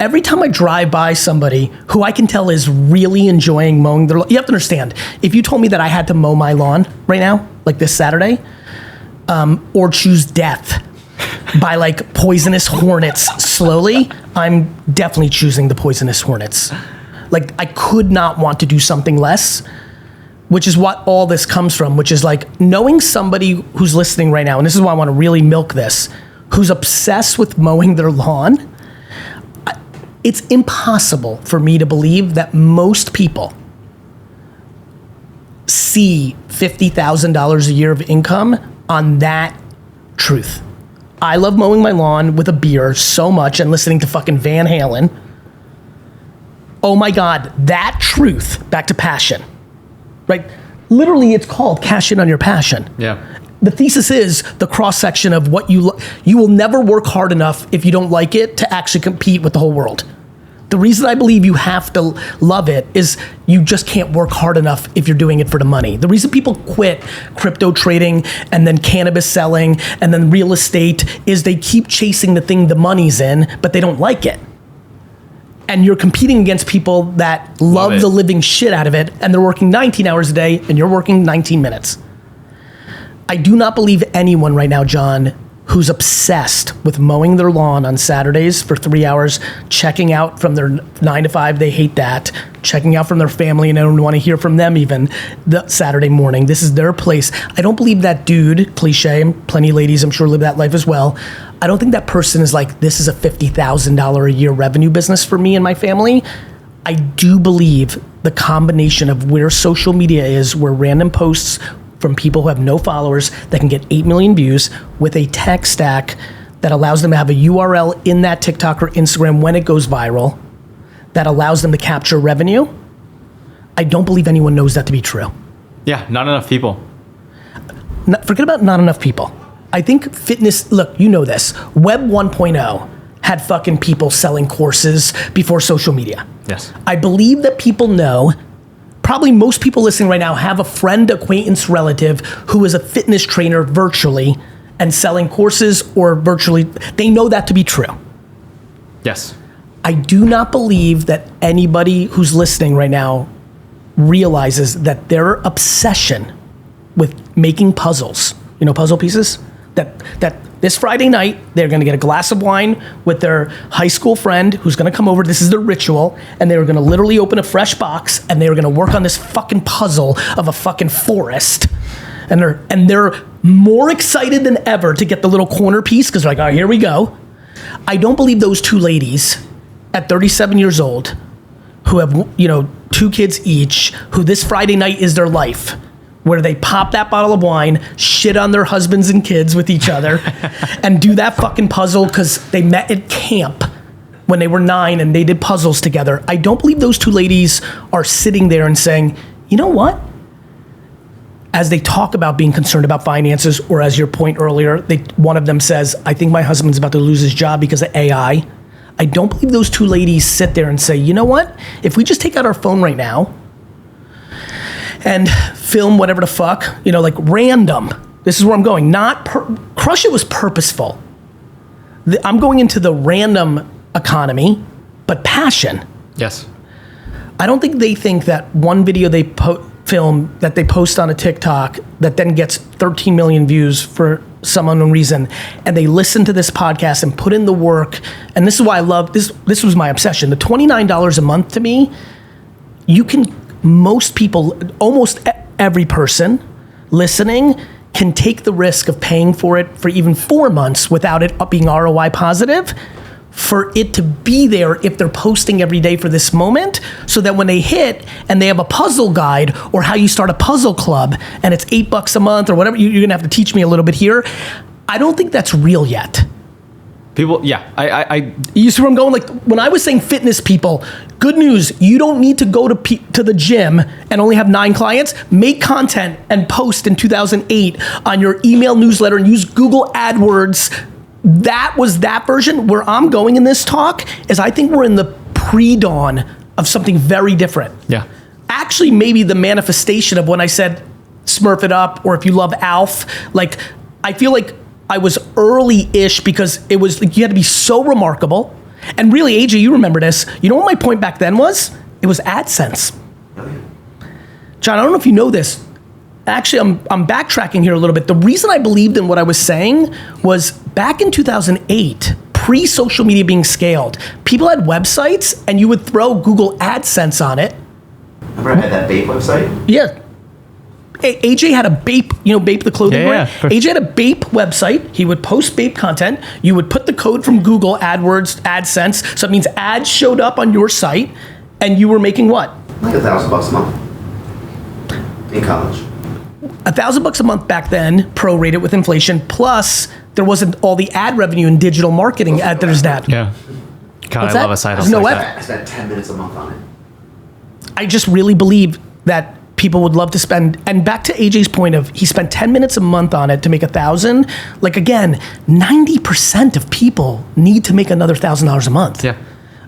every time I drive by somebody who I can tell is really enjoying mowing their lawn, you have to understand, if you told me that I had to mow my lawn right now, like this Saturday, or choose death by like poisonous hornets slowly, I'm definitely choosing the poisonous hornets. Like I could not want to do something less, which is what all this comes from, which is like knowing somebody who's listening right now, and this is why I want to really milk this, who's obsessed with mowing their lawn. It's impossible for me to believe that most people see $50,000 a year of income on that truth. I love mowing my lawn with a beer so much and listening to fucking Van Halen. Oh my God, that truth, back to passion, right? Literally, it's called cash in on your passion. Yeah. The thesis is the cross-section of what you will never work hard enough if you don't like it to actually compete with the whole world. The reason I believe you have to love it is you just can't work hard enough if you're doing it for the money. The reason people quit crypto trading and then cannabis selling and then real estate is they keep chasing the thing the money's in, but they don't like it. And you're competing against people that love the living shit out of it, and they're working 19 hours a day, and you're working 19 minutes. I do not believe anyone right now, John, who's obsessed with mowing their lawn on Saturdays for 3 hours, checking out from their 9 to 5, they hate that, checking out from their family, and I don't want to hear from them even the Saturday morning. This is their place. I don't believe that dude, cliche, plenty of ladies I'm sure live that life as well. I don't think that person is like, this is a $50,000 a year revenue business for me and my family. I do believe the combination of where social media is, where random posts from people who have no followers that can get 8 million views with a tech stack that allows them to have a URL in that TikTok or Instagram when it goes viral, that allows them to capture revenue. I don't believe anyone knows that to be true. Yeah, not enough people. Forget about not enough people. I think fitness, look, you know this, Web 1.0 had fucking people selling courses before social media. Yes. I believe that people know, probably most people listening right now have a friend, acquaintance, relative who is a fitness trainer virtually and selling courses or virtually. They know that to be true. Yes. I do not believe that anybody who's listening right now realizes that their obsession with making puzzles, you know, puzzle pieces, that this Friday night, they're gonna get a glass of wine with their high school friend who's gonna come over, this is their ritual, and they're gonna literally open a fresh box and they're gonna work on this fucking puzzle of a fucking forest. And they're more excited than ever to get the little corner piece, because they're like, all right, here we go. I don't believe those two ladies at 37 years old who have, you know, 2 kids each, who this Friday night is their life, where they pop that bottle of wine, shit on their husbands and kids with each other, and do that fucking puzzle because they met at camp when they were 9 and they did puzzles together. I don't believe those two ladies are sitting there and saying, you know what? As they talk about being concerned about finances, or as your point earlier, one of them says, I think my husband's about to lose his job because of AI. I don't believe those two ladies sit there and say, you know what? If we just take out our phone right now and film whatever the fuck, you know, like random. This is where I'm going. Crush It was purposeful. I'm going into the random economy, but passion. Yes. I don't think they think that one video they film that they post on a TikTok that then gets 13 million views for some unknown reason, and they listen to this podcast and put in the work. And this is why I love this. This was my obsession. The $29 a month to me, most people, almost every person listening can take the risk of paying for it for even 4 months without it being ROI positive, for it to be there if they're posting every day for this moment, so that when they hit and they have a puzzle guide or how you start a puzzle club and it's $8 a month or whatever, you're gonna have to teach me a little bit here. I don't think that's real yet. People, yeah, You see where I'm going? Like when I was saying fitness people, good news, you don't need to go to the gym and only have 9 clients. Make content and post in 2008 on your email newsletter and use Google AdWords. That was that version. Where I'm going in this talk is I think we're in the pre-dawn of something very different. Yeah. Actually, maybe the manifestation of when I said Smurf it up, or if you love Alf, like I feel like I was early-ish because it was like you had to be so remarkable. And really, AJ, you remember this. You know what my point back then was? It was AdSense. John, I don't know if you know this. actually, I'm backtracking here a little bit. The reason I believed in what I was saying was back in 2008, pre-social media being scaled, people had websites and you would throw Google AdSense on it. Remember I had that Bape website? Yeah. AJ had a Bape, Bape the clothing brand. AJ had a Bape website. He would post Bape content. You would put the code from Google AdWords, AdSense. So it means ads showed up on your site and you were making what? Like $1,000 a month in college. $1,000 a month back then, prorated with inflation. Plus, there wasn't all the ad revenue in digital marketing that there's now. Yeah. God, What's I love that? a side There's hustle no like way. that. I spent 10 minutes a month on it. I just really believe that people would love to spend, and back to AJ's point of he spent 10 minutes a month on it to make $1,000. Like again, 90% of people need to make another $1,000 a month. Yeah.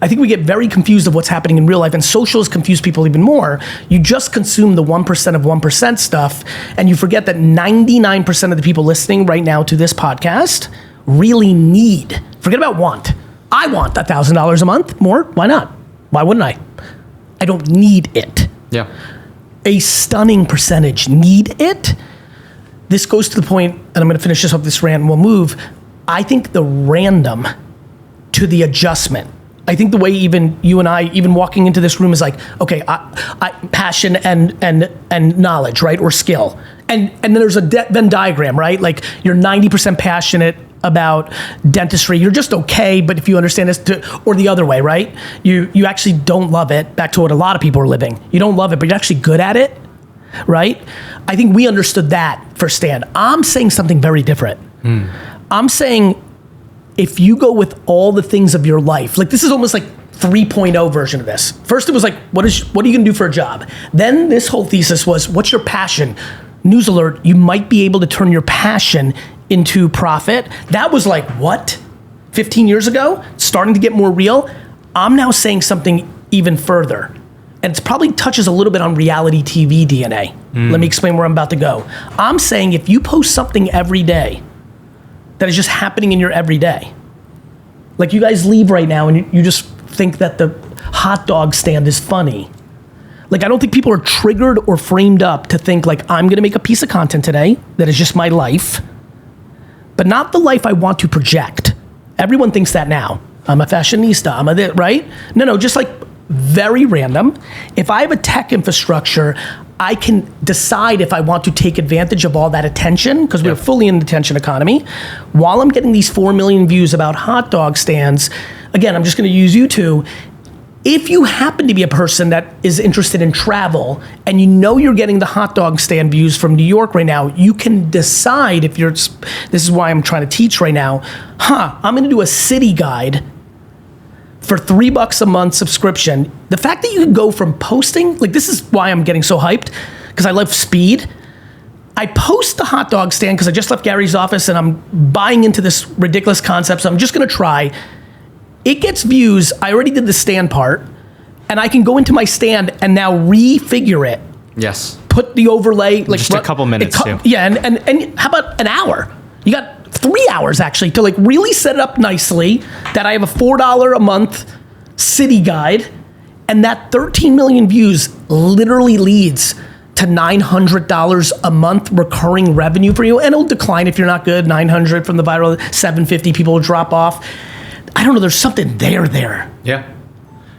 I think we get very confused of what's happening in real life, and social has confused people even more. You just consume the 1% of 1% stuff, and you forget that 99% of the people listening right now to this podcast really need, forget about want. I want $1,000 a month more. Why not? Why wouldn't I? I don't need it. Yeah. A stunning percentage need it. This goes to the point, and I'm going to finish this up this rant and we'll move. I think the random to the adjustment. I think the way even you and I, even walking into this room is like, okay, I passion and knowledge, right? Or skill. And then there's a Venn diagram, right? Like you're 90% passionate about dentistry. You're just okay, but if you understand this, or the other way, right? You actually don't love it. Back to what a lot of people are living. You don't love it, but you're actually good at it, right? I think we understood that for Stan. I'm saying something very different. I'm saying if you go with all the things of your life, like this is almost like 3.0 version of this. First it was like, what are you gonna do for a job? Then this whole thesis was, what's your passion? News alert, you might be able to turn your passion into profit. That was like, what? 15 years ago? Starting to get more real. I'm now saying something even further. And it probably touches a little bit on reality TV DNA. Let me explain where I'm about to go. I'm saying if you post something every day that is just happening in your everyday, like you guys leave right now and you just think that the hot dog stand is funny. Like I don't think people are triggered or framed up to think like I'm gonna make a piece of content today that is just my life, but not the life I want to project. Everyone thinks that now. I'm a fashionista, I'm a this, right? No, just like very random. If I have a tech infrastructure, I can decide if I want to take advantage of all that attention, because we're fully in the attention economy. While I'm getting these 4 million views about hot dog stands, again, I'm just gonna use you two. If you happen to be a person that is interested in travel and you know you're getting the hot dog stand views from New York right now, you can decide if you're, this is why I'm trying to teach right now, I'm gonna do a city guide for $3 a month subscription. The fact that you can go from posting, like this is why I'm getting so hyped, because I love speed. I post the hot dog stand because I just left Gary's office and I'm buying into this ridiculous concept, so I'm just gonna try. It gets views, I already did the stand part, and I can go into my stand and now refigure it. Yes. Put the overlay, like just a couple minutes too. Yeah, and how about an hour? You got 3 hours actually to like really set it up nicely, that I have a $4 a month city guide, and that 13 million views literally leads to $900 a month recurring revenue for you, and it'll decline if you're not good. 900 from the viral, 750 people will drop off. I don't know, there's something there. Yeah.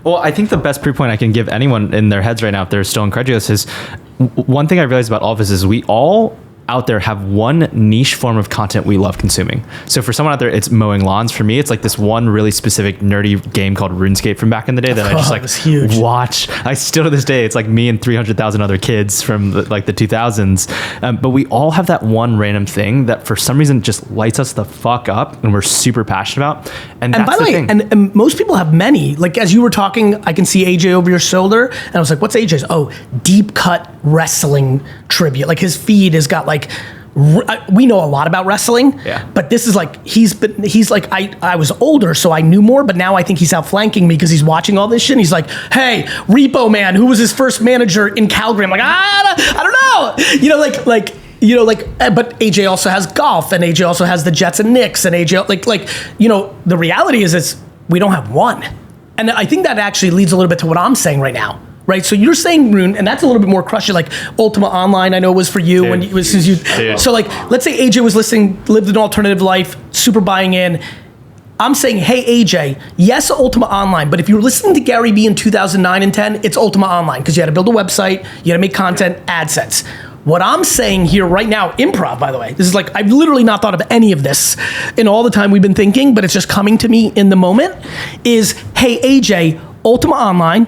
Well, I think the best proof point I can give anyone in their heads right now, if they're still incredulous, is one thing I realized about all of this is we all out there have one niche form of content we love consuming. So for someone out there, it's mowing lawns. For me, it's like this one really specific nerdy game called RuneScape from back in the day that I just like huge. Watch. I still to this day, it's like me and 300,000 other kids from the 2000s. But we all have that one random thing that for some reason just lights us the fuck up and we're super passionate about. And that's by the way, thing. and most people have many. Like as you were talking, I can see AJ over your shoulder, and I was like, what's AJ's? Oh, deep cut wrestling trivia. Like his feed has got like, we know a lot about wrestling, but this is like, he's like, I was older, so I knew more, but now I think he's outflanking me because he's watching all this shit, and he's like, hey, Repo Man, who was his first manager in Calgary? I'm like, I don't know. But AJ also has golf, and AJ also has the Jets and Knicks, and AJ, the reality is we don't have one. And I think that actually leads a little bit to what I'm saying right now. right? So you're saying, Rune, and that's a little bit more crushing, like Ultima Online, I know was for you when it was since you. So like, let's say AJ was listening, lived an alternative life, super buying in. I'm saying, hey AJ, yes, Ultima Online, but if you were listening to GaryVee in 2009 and 10, it's Ultima Online because you had to build a website, you had to make content, AdSense. What I'm saying here right now, improv, by the way, this is like, I've literally not thought of any of this in all the time we've been thinking, but it's just coming to me in the moment, is, hey, AJ, Ultima Online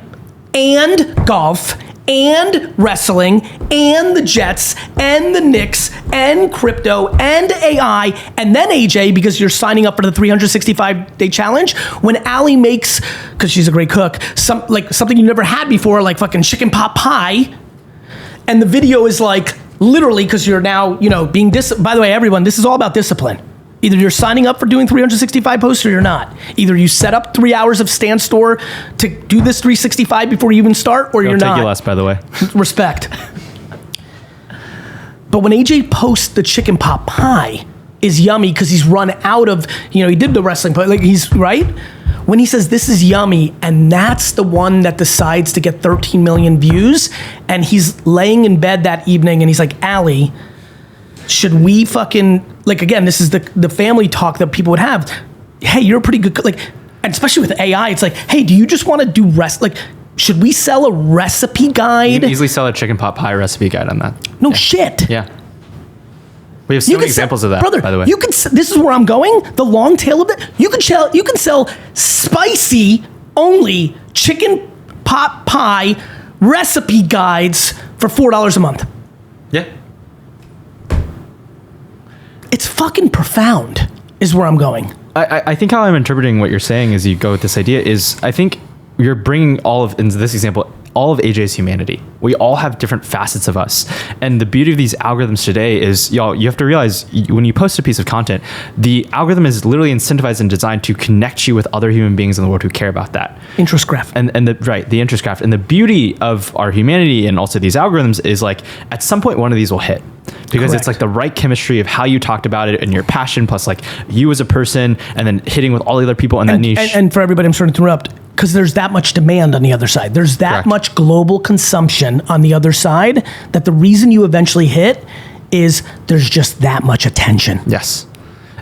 and golf and wrestling and the Jets and the Knicks and crypto and AI, and then AJ, because you're signing up for the 365-day challenge, when Allie makes, because she's a great cook, something you never had before, like fucking chicken pot pie, and the video is like, literally, because you're now, being by the way, everyone, this is all about discipline. Either you're signing up for doing 365 posts or you're not. Either you set up 3 hours of Stand Store to do this 365 before you even start, or you're not. Don't take you less, by the way. Respect. But when AJ posts the chicken pot pie is yummy because he's run out of, he did the wrestling, but like he's, right? When he says this is yummy, and that's the one that decides to get 13 million views, and he's laying in bed that evening and he's like, Allie, should we fucking, like, again, this is the family talk that people would have. Hey, you're a pretty good, like, and especially with AI, it's like, hey, do you just want to do like, should we sell a recipe guide? You can easily sell a chicken pot pie recipe guide on that. No shit. Yeah. We have so many examples of that, brother, by the way. You can. This is where I'm going. The long tail of it. You can sell spicy only chicken pot pie recipe guides for $4 a month. Yeah. It's fucking profound, is where I'm going. I think how I'm interpreting what you're saying as you go with this idea is, I think you're bringing in this example, all of AJ's humanity. We all have different facets of us. And the beauty of these algorithms today is, y'all, you have to realize when you post a piece of content, the algorithm is literally incentivized and designed to connect you with other human beings in the world who care about that. Interest graph. The interest graph. And the beauty of our humanity and also these algorithms is, like, at some point one of these will hit. Because Correct. It's like the right chemistry of how you talked about it and your passion, plus like you as a person, and then hitting with all the other people in that niche. And for everybody, I'm sorry to interrupt, because there's that much demand on the other side. There's that Correct. much global consumption on the other side that the reason you eventually hit is there's just that much attention. Yes.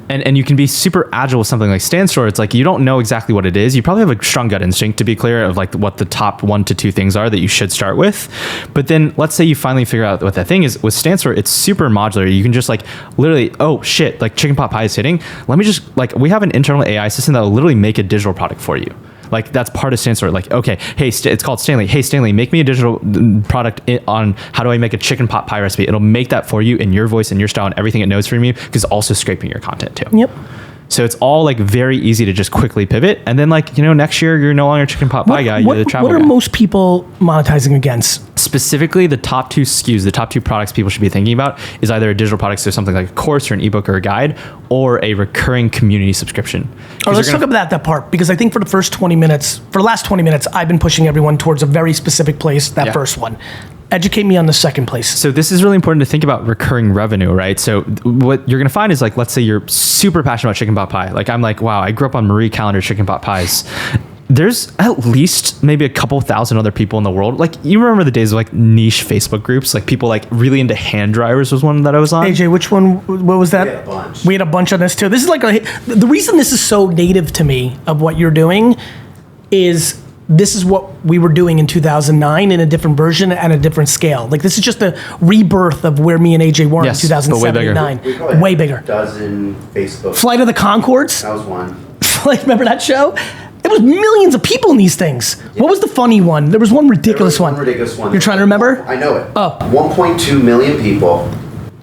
And you can be super agile with something like Stand Store. It's like, you don't know exactly what it is. You probably have a strong gut instinct, to be clear, of like what the top 1 to 2 things are that you should start with. But then let's say you finally figure out what that thing is. With Stand Store, it's super modular. You can just like literally, oh shit, like chicken pot pie is hitting. Let me just, like, we have an internal AI system that will literally make a digital product for you. Like, that's part of Stand Store. Like, okay, hey, it's called Stanley. Hey, Stanley, make me a digital product on how do I make a chicken pot pie recipe. It'll make that for you in your voice and your style and everything it knows from you, because it's also scraping your content too. Yep. So it's all like very easy to just quickly pivot. And then, like, next year you're no longer a chicken pot pie guy, you're the travel guy. What are most people monetizing against? Specifically, the top 2 SKUs, the top 2 products people should be thinking about is either a digital product, so something like a course or an ebook or a guide, or a recurring community subscription. Oh, let's talk about that part, because I think for the last 20 minutes, I've been pushing everyone towards a very specific place, that first one. Educate me on the second place. So this is really important to think about recurring revenue, right? So what you're going to find is, like, let's say you're super passionate about chicken pot pie. Like, I'm like, wow, I grew up on Marie Callender chicken pot pies. There's at least maybe a couple thousand other people in the world. Like, you remember the days of like niche Facebook groups, like people like really into hand dryers was one that I was on. AJ, which one, what was that? We had a bunch. We had a bunch on this too. This is like, the reason this is so native to me of what you're doing is this is what we were doing in 2009 in a different version and a different scale. Like, this is just a rebirth of where me and AJ were in 2007 and 9. We probably Way had bigger. A dozen Facebook. Flight of the Conchords. That was one. Like, remember that show? It was millions of people in these things. What was the funny one? There was one ridiculous one. Ridiculous one. You're trying to remember? I know it. Oh. 1.2 million people.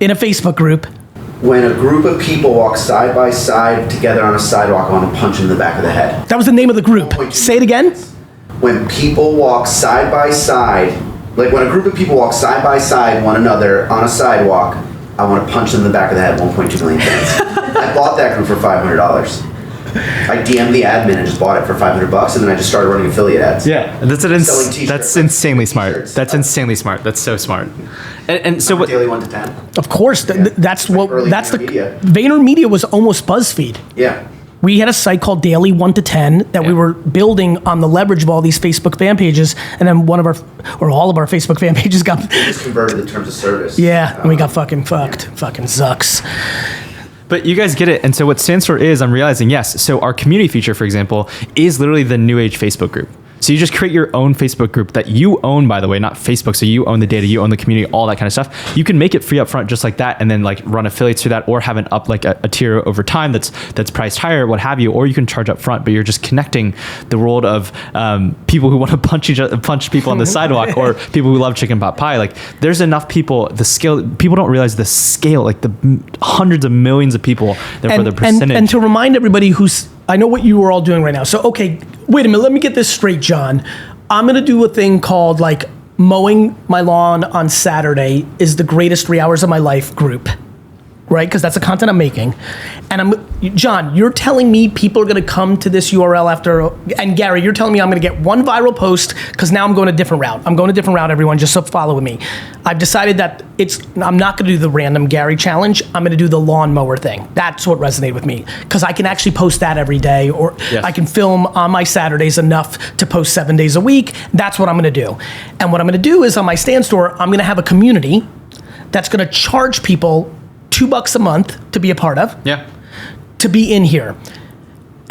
In a Facebook group. When a group of people walk side by side together on a sidewalk, I want to punch them in the back of the head. That was the name of the group. 1.2 Say it again. When people walk side by side, like when a group of people walk side by side one another on a sidewalk, I want to punch them in the back of the head. 1.2 million fans. I bought that group for $500. I DM'd the admin and just bought it for $500, and then I just started running affiliate ads. Yeah, that's Selling t-shirts. that's insanely smart. T-shirts. That's insanely smart. That's so smart. And so what? Daily 1 to 10. Of course, that's Like what. early That's the VaynerMedia. VaynerMedia was almost BuzzFeed. Yeah. We had a site called Daily 1 to 10 that we were building on the leverage of all these Facebook fan pages, and then all of our Facebook fan pages got Just converted in terms of service. Yeah, and we got fucking fucked. Fucking sucks. But you guys get it. And so what Sandstor is, I'm realizing, yes. So our community feature, for example, is literally the new age Facebook group. So you just create your own Facebook group that you own, by the way, not Facebook. So you own the data, you own the community, all that kind of stuff. You can make it free up front just like that, and then like run affiliates through that, or have an up like a tier over time that's priced higher, what have you, or you can charge up front, but you're just connecting the world of people who want to punch people on the sidewalk, or people who love chicken pot pie. Like there's enough people, the scale, people don't realize the scale, like the hundreds of millions of people, therefore the percentage. And to remind everybody I know what you are all doing right now. So, okay, wait a minute. Let me get this straight, John. I'm going to do a thing called like mowing my lawn on Saturday is the greatest 3 hours of my life group, right? Because that's the content I'm making. And John, you're telling me people are going to come to this URL after, and Gary, you're telling me I'm going to get one viral post because now I'm going a different route. I'm going a different route, everyone, just so follow with me. I've decided that I'm not going to do the random Gary challenge. I'm going to do the lawnmower thing. That's what resonated with me because I can actually post that every day, or I can film on my Saturdays enough to post 7 days a week. That's what I'm going to do. And what I'm going to do is on my Sandstor, I'm going to have a community that's going to charge people $2 a month to be a part of. Yeah. To be in here.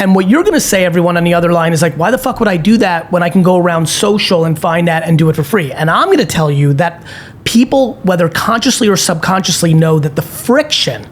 And what you're gonna say, everyone on the other line, is like, why the fuck would I do that when I can go around social and find that and do it for free? And I'm gonna tell you that people, whether consciously or subconsciously, know that the friction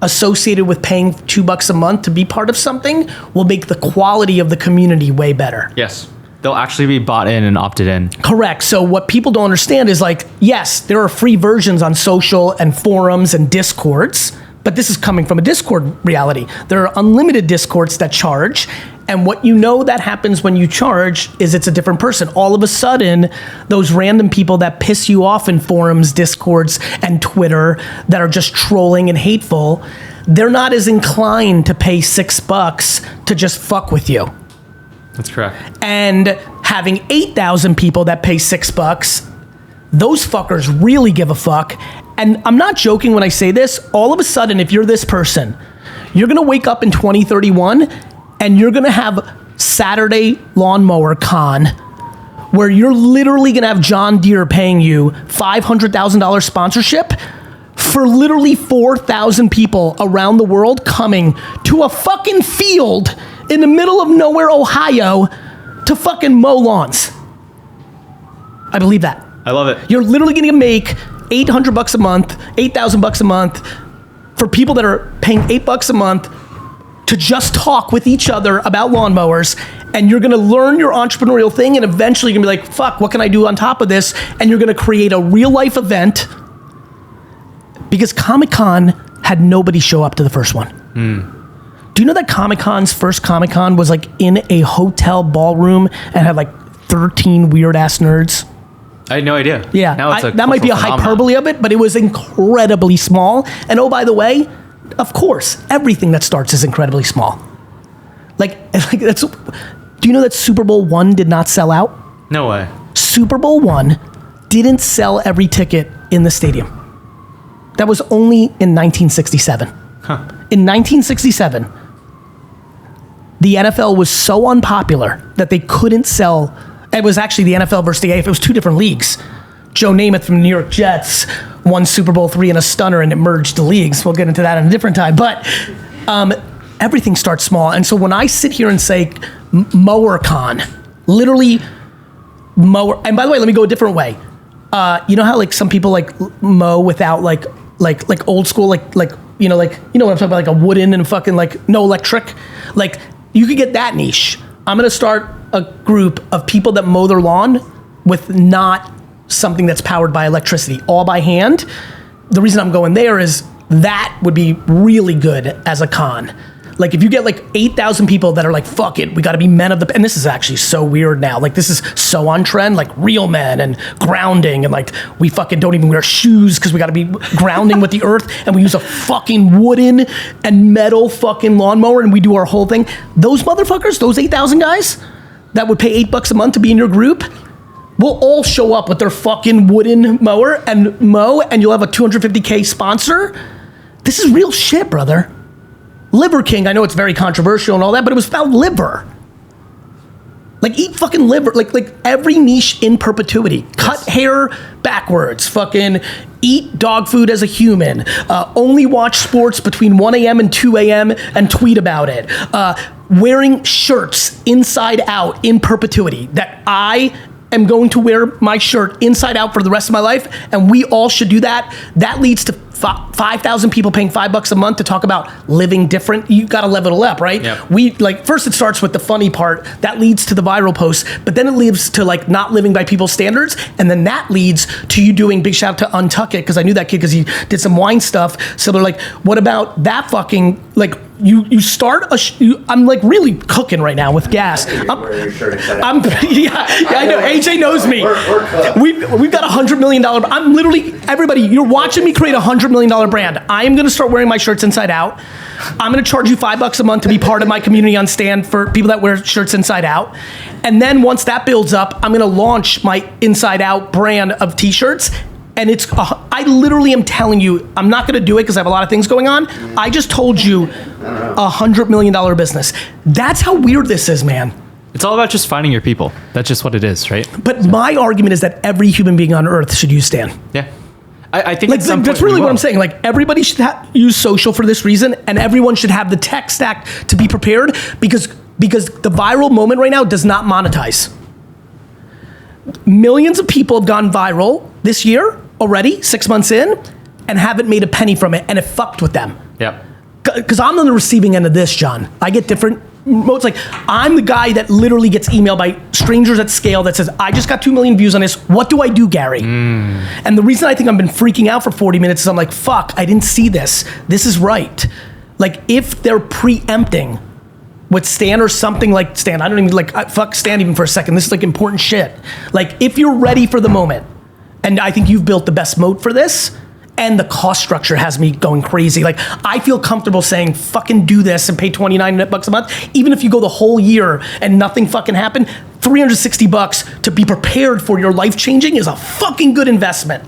associated with paying $2 a month to be part of something will make the quality of the community way better. Yes. They'll actually be bought in and opted in. Correct. So what people don't understand is like, yes, there are free versions on social and forums and Discords, but this is coming from a Discord reality. There are unlimited Discords that charge, and what you know that happens when you charge is it's a different person. All of a sudden, those random people that piss you off in forums, Discords, and Twitter that are just trolling and hateful, they're not as inclined to pay $6 to just fuck with you. That's correct. And having 8,000 people that pay $6, those fuckers really give a fuck. And I'm not joking when I say this. All of a sudden, if you're this person, you're gonna wake up in 2031 and you're gonna have Saturday Lawnmower Con, where you're literally gonna have John Deere paying you $500,000 sponsorship for literally 4,000 people around the world coming to a fucking field in the middle of nowhere, Ohio, to fucking mow lawns. I believe that. I love it. You're literally gonna make $800 a month, $8,000 a month for people that are paying $8 a month to just talk with each other about lawnmowers, and you're gonna learn your entrepreneurial thing, and eventually you're gonna be like, fuck, what can I do on top of this? And you're gonna create a real life event, because Comic-Con had nobody show up to the first one. Do you know that Comic-Con's first Comic-Con was like in a hotel ballroom and had like 13 weird ass nerds? I had no idea. Yeah, now it's that might be a hyperbole of it, but it was incredibly small. And oh, by the way, of course, everything that starts is incredibly small. Like that's. Do you know that Super Bowl I did not sell out? No way. Super Bowl I didn't sell every ticket in the stadium. That was only in 1967. In 1967, the NFL was so unpopular that they couldn't sell. It was actually the NFL versus the AFL. It was two different leagues. Joe Namath from the New York Jets won Super Bowl III in a stunner, and it merged the leagues. We'll get into that in a different time. But everything starts small. And so when I sit here and say MowerCon, literally mower. And by the way, let me go a different way. You know how like some people like mow without like old school like you know what I'm talking about, like a wooden and fucking like no electric. Like you could get that niche. I'm gonna start a group of people that mow their lawn with not something that's powered by electricity, all by hand. The reason I'm going there is that would be really good as a con. Like if you get like 8,000 people that are like, fuck it, we gotta be men of the, and this is actually so weird now. Like this is so on trend, like real men and grounding, and like we fucking don't even wear shoes because we gotta be grounding with the earth, and we use a fucking wooden and metal fucking lawnmower, and we do our whole thing. Those motherfuckers, those 8,000 guys that would pay $8 a month to be in your group, will all show up with their fucking wooden mower and mow, and you'll have a $250K sponsor. This is real shit, brother. Liver King, I know it's very controversial and all that, but it was about liver. Like, eat fucking liver. Like every niche in perpetuity. Cut hair backwards. Fucking eat dog food as a human. Only watch sports between 1 a.m. and 2 a.m. and tweet about it. Wearing shirts inside out in perpetuity. That I am going to wear my shirt inside out for the rest of my life, and we all should do that. That leads to 5,000 people paying $5 a month to talk about living different. You got to level it up, right? Yep. We like, first it starts with the funny part that leads to the viral posts, but then it leads to like not living by people's standards, and then that leads to you doing, big shout out to Untuck It, because I knew that kid because he did some wine stuff. So they're like, what about that fucking, like, you start I'm like really cooking right now with gas. Wear your shirt inside out. Yeah, I know. AJ knows me. We're cooked. We've got $100 million. I'm literally, everybody, you're watching me create $100 million brand. I am going to start wearing my shirts inside out. I'm going to charge you $5 a month to be part of my community on Stan for people that wear shirts inside out. And then once that builds up, I'm going to launch my inside out brand of t-shirts. And I literally am telling you, I'm not going to do it because I have a lot of things going on. I just told you $100 million business. That's how weird this is, man. It's all about just finding your people. That's just what it is, right? But my argument is that every human being on earth should use Stan. Yeah. I think Like, at some that's point we really what will. I'm saying. Like, everybody should use social for this reason, and everyone should have the tech stack to be prepared because the viral moment right now does not monetize. Millions of people have gone viral this year already, 6 months in, and haven't made a penny from it, and it fucked with them. Yeah. Because I'm on the receiving end of this, John. I get different modes. Like, I'm the guy that literally gets emailed by strangers at scale that says, I just got 2 million views on this. What do I do, Gary? And the reason I think I've been freaking out for 40 minutes is I'm like, fuck, I didn't see this. This is right. Like, if they're preempting with Stan or something like Stan, I don't even fuck Stan even for a second. This is like important shit. Like, if you're ready for the moment, and I think you've built the best moat for this, and the cost structure has me going crazy. Like, I feel comfortable saying, fucking do this and pay $29 a month. Even if you go the whole year and nothing fucking happened, $360 to be prepared for your life changing is a fucking good investment.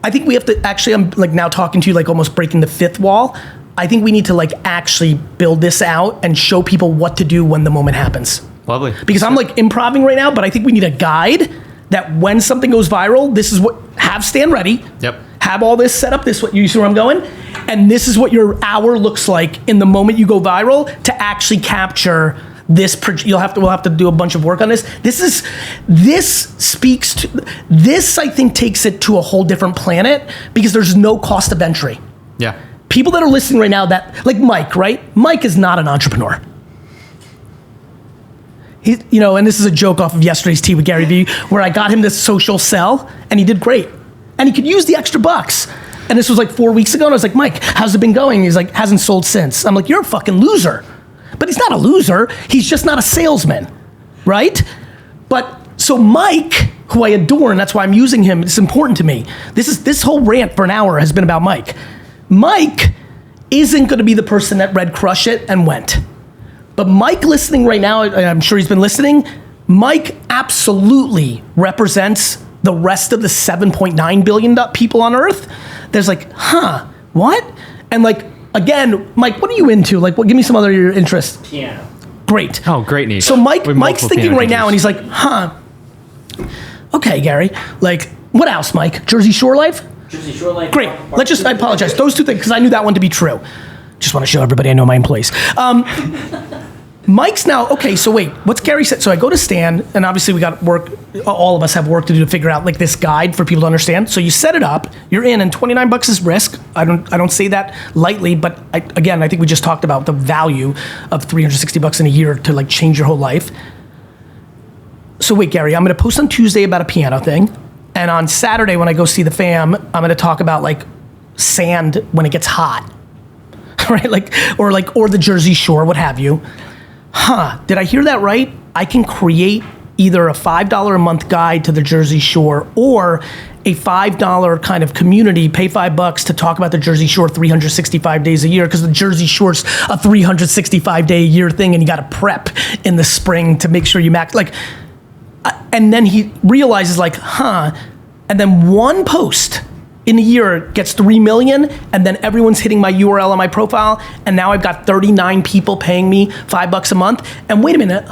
I think we have to actually, I'm like now talking to you like almost breaking the fifth wall. I think we need to like actually build this out and show people what to do when the moment happens. Lovely. Because I'm like improving right now, but I think we need a guide that when something goes viral, this is what, have Stan ready. Yep. Have all this set up, this what you see where I'm going? And this is what your hour looks like in the moment you go viral to actually capture this. We'll have to do a bunch of work on this. This speaks to, this I think takes it to a whole different planet because there's no cost of entry. Yeah. People that are listening right now that, like Mike, right? Mike is not an entrepreneur. He, and this is a joke off of yesterday's tea with GaryVee, where I got him this social sell, and he did great. And he could use the extra bucks. And this was like 4 weeks ago, and I was like, Mike, how's it been going? He's like, hasn't sold since. I'm like, you're a fucking loser. But he's not a loser. He's just not a salesman, right? But so Mike, who I adore, and that's why I'm using him, it's important to me. This whole rant for an hour has been about Mike. Mike isn't going to be the person that read Crush It and went. But Mike listening right now, I'm sure he's been listening, Mike absolutely represents the rest of the 7.9 billion people on Earth. There's like, what? And like, again, Mike, what are you into? Like, give me some other your interests. Piano. Great. Oh, great niche. So We have Mike's multiple thinking piano right now, and teachers. he's like, okay, Gary, like, what else, Mike? Jersey Shore life? Jersey Shore Life. Great. I apologize. Those two things, because I knew that one to be true. Just want to show everybody I know my employees. Mike's now, okay, so wait, what's Gary said? So I go to Stan, and obviously we got work, all of us have work to do to figure out like this guide for people to understand. So you set it up, you're in, and $29 is risk. I don't say that lightly, but I think we just talked about the value of $360 in a year to like change your whole life. So wait, Gary, I'm gonna post on Tuesday about a piano thing, and on Saturday when I go see the fam, I'm gonna talk about like sand when it gets hot, right? Or the Jersey Shore, what have you. Did I hear that right? I can create either a $5 a month guide to the Jersey Shore or a $5 kind of community, pay $5 to talk about the Jersey Shore 365 days a year, because the Jersey Shore's a 365 day a year thing, and you got to prep in the spring to make sure you max. And then he realizes and then one post in a year gets 3 million, and then everyone's hitting my URL on my profile, and now I've got 39 people paying me $5 a month. And wait a minute,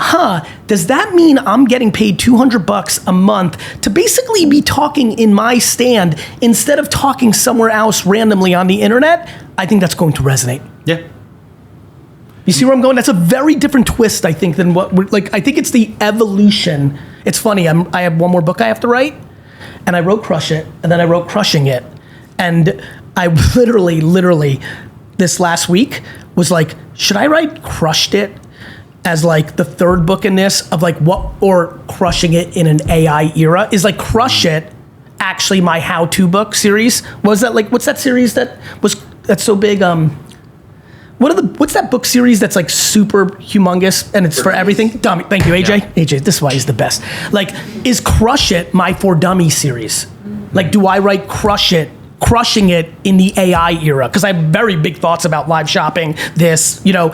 does that mean I'm getting paid $200 a month to basically be talking in my stand instead of talking somewhere else randomly on the internet? I think that's going to resonate. Yeah. You see where I'm going? That's a very different twist, I think, than what we're, like, I think it's the evolution. It's funny, I have one more book I have to write, and I wrote Crush It, and then I wrote Crushing It. And I literally, this last week was like, should I write Crushed It as like the third book in this of like what, or Crushing It in an AI era? Is like Crush It actually my how-to book series? Was that like, what's that series that's so big? What's that book series that's like super humongous and it's for everything? Dummy, thank you, AJ. Yeah. AJ, this is why he's the best. Like, is Crush It my For Dummies series? Like, do I write Crushing It in the AI era? Because I have very big thoughts about live shopping, this, you know.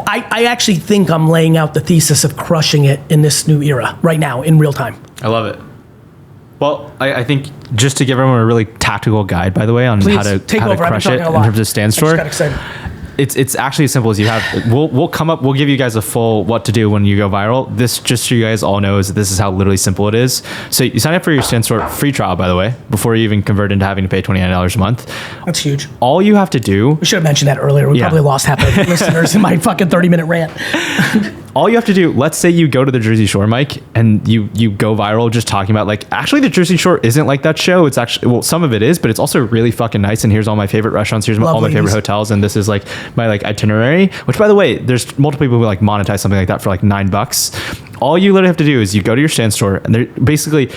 I actually think I'm laying out the thesis of crushing it in this new era right now in real time. I love it. Well, I think just to give everyone a really tactical guide, by the way, on how to crush it in terms of stand store. I just got excited. It's actually as simple as you have. We'll give you guys a full what to do when you go viral. This, just so you guys all know, is this is how literally simple it is. So you sign up for your stand store free trial, by the way, before you even convert into having to pay $29 a month. That's huge. All you have to do. We should have mentioned that earlier. We probably lost half the listeners in my fucking 30-minute rant. All you have to do, let's say you go to the Jersey Shore, Mike, and you go viral just talking about, like, actually the Jersey Shore isn't like that show. It's actually, well, some of it is, but it's also really fucking nice. And here's all my favorite restaurants. Here's all my favorite hotels. And this is like my like itinerary, which, by the way, there's multiple people who like monetize something like that for like $9. All you literally have to do is you go to your stand store, and they're basically,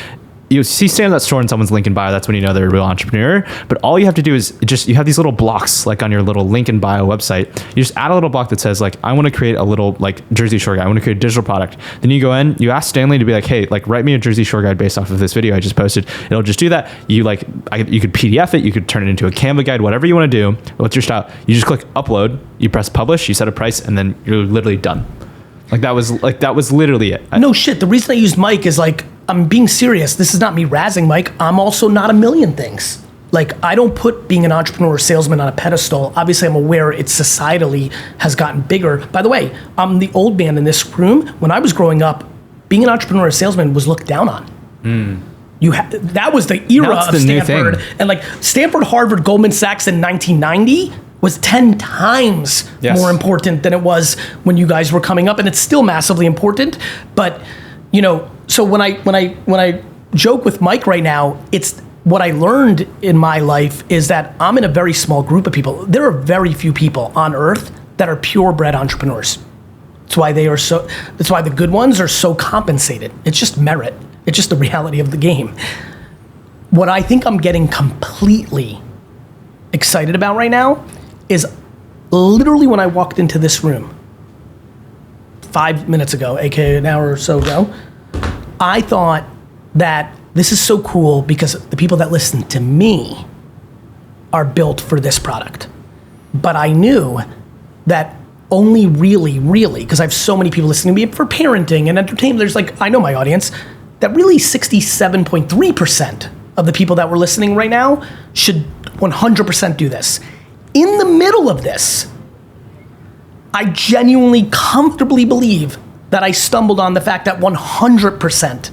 you see stand that store in someone's link in bio, that's when you know they're a real entrepreneur. But all you have to do is just, you have these little blocks like on your little link in bio website. You just add a little block that says like, I want to create a little like Jersey Shore guide. I want to create a digital product. Then you go in, you ask Stanley to be like, hey, like write me a Jersey Shore guide based off of this video I just posted. It'll just do that. You like, you could PDF it. You could turn it into a Canva guide, whatever you want to do. What's your style? You just click upload, you press publish, you set a price, and then you're literally done. That was literally it. No shit. The reason I used Mike is like, I'm being serious. This is not me razzing Mike. I'm also not a million things. Like, I don't put being an entrepreneur or salesman on a pedestal. Obviously, I'm aware it societally has gotten bigger. By the way, I'm the old man in this room. When I was growing up, being an entrepreneur or salesman was looked down on. That was the era of Stanford. And like Stanford, Harvard, Goldman Sachs in 1990 was 10 times more important than it was when you guys were coming up. And it's still massively important. But, you know, so when I joke with Mike right now, it's what I learned in my life is that I'm in a very small group of people. There are very few people on earth that are purebred entrepreneurs. That's why the good ones are so compensated. It's just merit. It's just the reality of the game. What I think I'm getting completely excited about right now is literally when I walked into this room 5 minutes ago, aka an hour or so ago, I thought that this is so cool because the people that listen to me are built for this product. But I knew that only really, because I have so many people listening to me for parenting and entertainment, there's like, I know my audience, that really 67.3% of the people that were listening right now should 100% do this. In the middle of this, I genuinely, comfortably believe that I stumbled on the fact that 100%.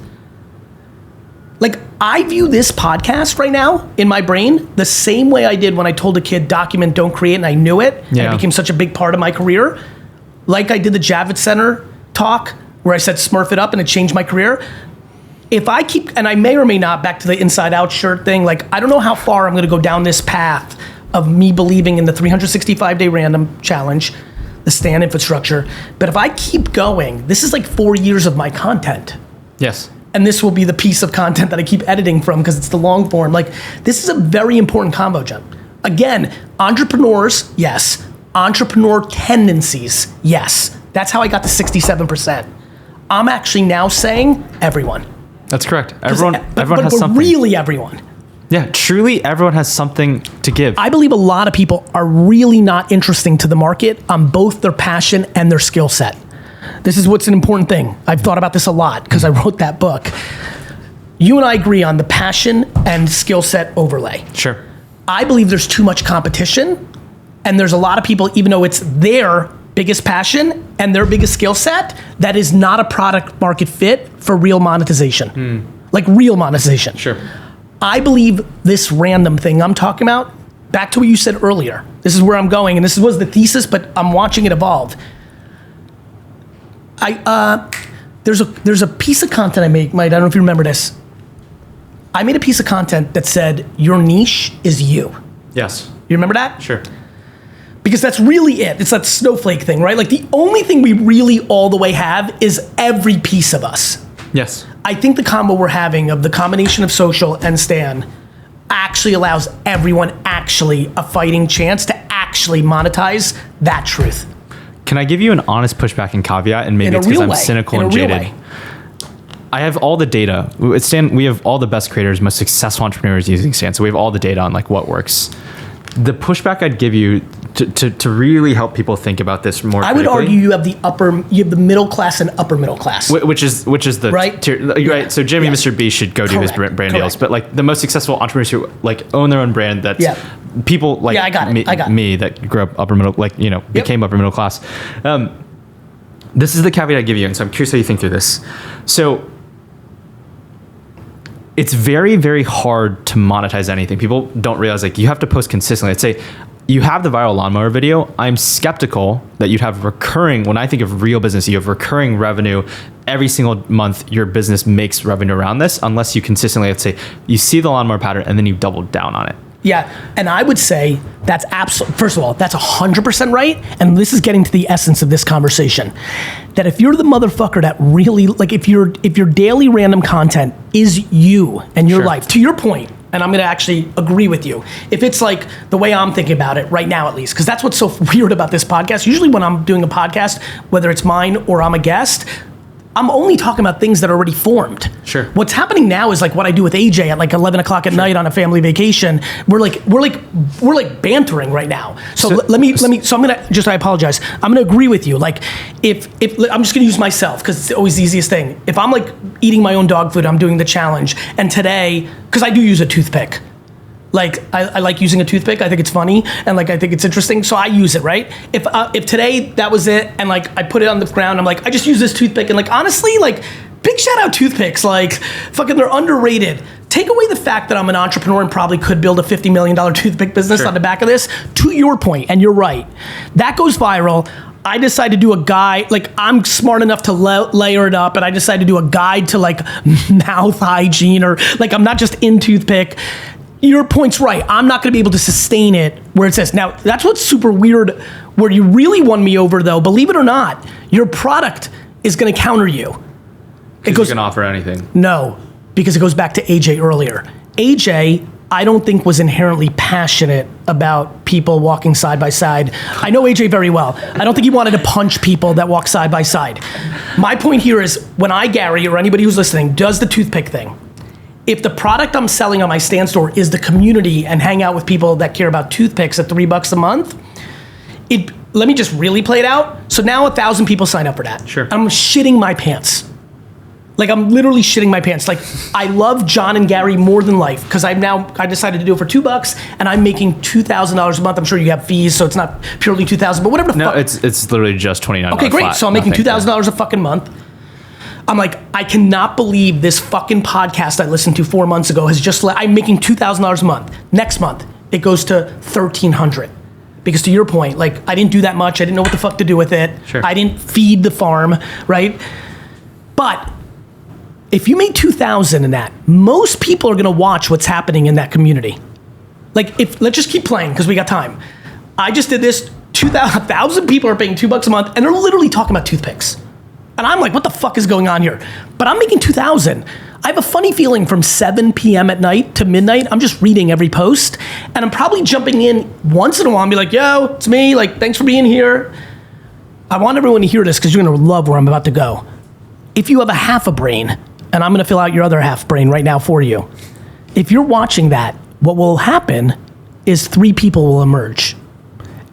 Like, I view this podcast right now in my brain the same way I did when I told a kid, document, don't create, and I knew it. And it became such a big part of my career. Like I did the Javits Center talk where I said smurf it up and it changed my career. If I keep, and I may or may not, back to the Inside Out shirt thing, like I don't know how far I'm gonna go down this path of me believing in the 365-day random challenge, the stand infrastructure. But if I keep going, this is like 4 years of my content. Yes. And this will be the piece of content that I keep editing from because it's the long form. Like, this is a very important combo jump. Again, entrepreneurs, yes. Entrepreneur tendencies, yes. That's how I got to 67%. I'm actually now saying everyone. That's correct. Everyone has something. Really everyone. Yeah, truly everyone has something to give. I believe a lot of people are really not interesting to the market on both their passion and their skill set. This is what's an important thing. I've thought about this a lot because I wrote that book. you and I agree on the passion and skill set overlay. Sure. I believe there's too much competition, and there's a lot of people, even though it's their biggest passion and their biggest skill set, that is not a product market fit for real monetization. Like real monetization. Sure. I believe this random thing I'm talking about, back to what you said earlier, this is where I'm going, and this was the thesis, but I'm watching it evolve. There's a piece of content I make, Mike, I don't know if you remember this. I made a piece of content that said, your niche is you. Yes. You remember that? Sure. Because that's really it. It's that snowflake thing, right? Like the only thing we really all the way have is every piece of us. Yes. I think the combo we're having of the combination of social and Stan actually allows everyone actually a fighting chance to actually monetize that truth. Can I give you an honest pushback and caveat? And maybe it's because I'm cynical and jaded. I have all the data. At Stan, we have all the best creators, most successful entrepreneurs using Stan. So we have all the data on like what works. The pushback I'd give you to really help people think about this more. I would argue you have the middle class and upper middle class, which is the right. Tier, right. So Jimmy, Mr. B should go do his brand deals, but like the most successful entrepreneurs who like own their own brand. That's people like me that grew up upper middle, like became upper middle class. This is the caveat I give you, and so I'm curious how you think through this. So it's very, very hard to monetize anything. People don't realize like you have to post consistently. Let's say you have the viral lawnmower video. I'm skeptical that you'd have recurring, when I think of real business, you have recurring revenue every single month. Your business makes revenue around this unless you consistently, let's say you see the lawnmower pattern and then you double down on it. Yeah, and I would say that's absolutely, first of all, that's 100% right, and this is getting to the essence of this conversation. That if you're the motherfucker that really, like if your daily random content is you and your life, to your point, and I'm gonna actually agree with you, if it's like the way I'm thinking about it right now at least, because that's what's so weird about this podcast. Usually when I'm doing a podcast, whether it's mine or I'm a guest, I'm only talking about things that are already formed. Sure. What's happening now is like what I do with AJ at like 11 o'clock at night on a family vacation. We're like bantering right now. So let me. So I'm gonna I apologize. I'm gonna agree with you. Like if I'm just gonna use myself because it's always the easiest thing. If I'm like eating my own dog food, I'm doing the challenge, and today because I do use a toothpick. Like I like using a toothpick. I think it's funny and like I think it's interesting, so I use it. Right? If today that was it, and like I put it on the ground, I'm like I just use this toothpick, and like honestly, like big shout out toothpicks. Like fucking, they're underrated. Take away the fact that I'm an entrepreneur and probably could build a $50 million toothpick business on the back of this. To your point, and you're right, that goes viral. I decided to do a guide, like I'm smart enough to layer it up, and I decided to do a guide to like mouth hygiene, or like I'm not just in toothpick. Your point's right. I'm not going to be able to sustain it where it says. Now, that's what's super weird. Where you really won me over, though, believe it or not, your product is going to counter you. It goes, you can offer anything. No, because it goes back to AJ earlier. AJ, I don't think was inherently passionate about people walking side by side. I know AJ very well. I don't think he wanted to punch people that walk side by side. My point here is when Gary, or anybody who's listening, does the toothpick thing, if the product I'm selling on my Stan store is the community and hang out with people that care about toothpicks at $3 a month, let me just really play it out. So now 1,000 people sign up for that. Sure. I'm shitting my pants. Like I'm literally shitting my pants. Like I love John and Gary more than life because I decided to do it for $2 and I'm making $2,000 a month. I'm sure you have fees, so it's not purely $2,000, but whatever the fuck. No, it's literally just $29. Okay, great. Flat, so I'm making $2,000 a fucking month. I'm like, I cannot believe this fucking podcast I listened to 4 months ago has just I'm making $2,000 a month. Next month, it goes to $1,300. Because to your point, like I didn't do that much. I didn't know what the fuck to do with it. Sure. I didn't feed the farm, right? But if you made $2,000 in that, most people are gonna watch what's happening in that community. Like let's just keep playing because we got time. I just did this, 1,000 people are paying $2 a month and they're literally talking about toothpicks. And I'm like, what the fuck is going on here? But I'm making $2,000. I have a funny feeling from 7 p.m. at night to midnight, I'm just reading every post. And I'm probably jumping in once in a while and be like, yo, it's me. Like, thanks for being here. I want everyone to hear this because you're going to love where I'm about to go. If you have a half a brain, and I'm going to fill out your other half brain right now for you. If you're watching that, what will happen is 3 people will emerge.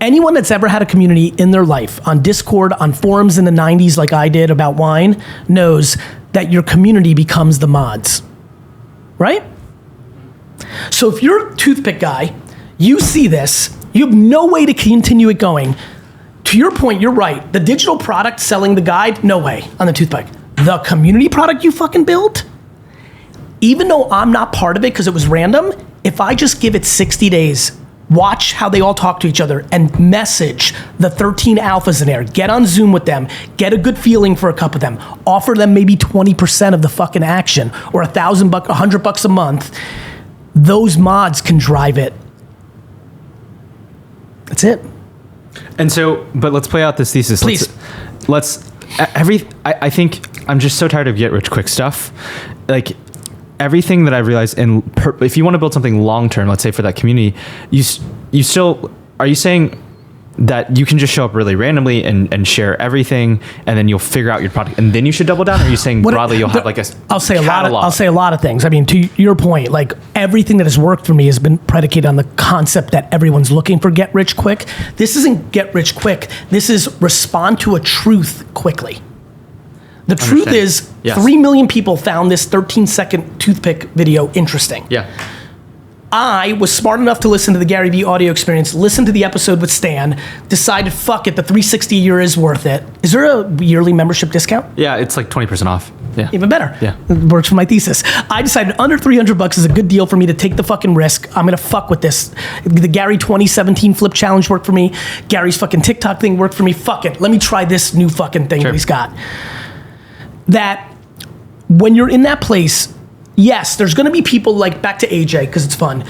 Anyone that's ever had a community in their life, on Discord, on forums in the 90s like I did about wine, knows that your community becomes the mods. right? So if you're a toothpick guy, you see this, you have no way to continue it going. To your point, you're right. The digital product selling the guide, no way on the toothpick. The community product you fucking built, even though I'm not part of it because it was random, if I just give it 60 days, watch how they all talk to each other and message the 13 alphas in there, get on Zoom with them, get a good feeling for a couple of them, offer them maybe 20% of the fucking action or $100 a month, those mods can drive it. That's it. And so, but let's play out this thesis. Please. I think I'm just so tired of get rich quick stuff. Like everything that I've realized, if you want to build something long term, let's say for that community, you still, are you saying that you can just show up really randomly and share everything, and then you'll figure out your product, and then you should double down? Or are you saying broadly you'll have like a I'll say catalog? a lot of things. I mean, to your point, like everything that has worked for me has been predicated on the concept that everyone's looking for get rich quick. This isn't get rich quick. This is respond to a truth quickly. The truth is, yes. 3 million people found this 13-second toothpick video interesting. Yeah. I was smart enough to listen to the GaryVee Audio Experience, listen to the episode with Stan, decided, fuck it, the $360 a year is worth it. Is there a yearly membership discount? Yeah, it's like 20% off. Yeah. Even better. Yeah. It works for my thesis. I decided under $300 is a good deal for me to take the fucking risk. I'm gonna fuck with this. The Gary 2017 Flip Challenge worked for me. Gary's fucking TikTok thing worked for me. Fuck it. Let me try this new fucking thing that he's got. That when you're in that place, yes, there's gonna be people like, back to AJ, because it's fun,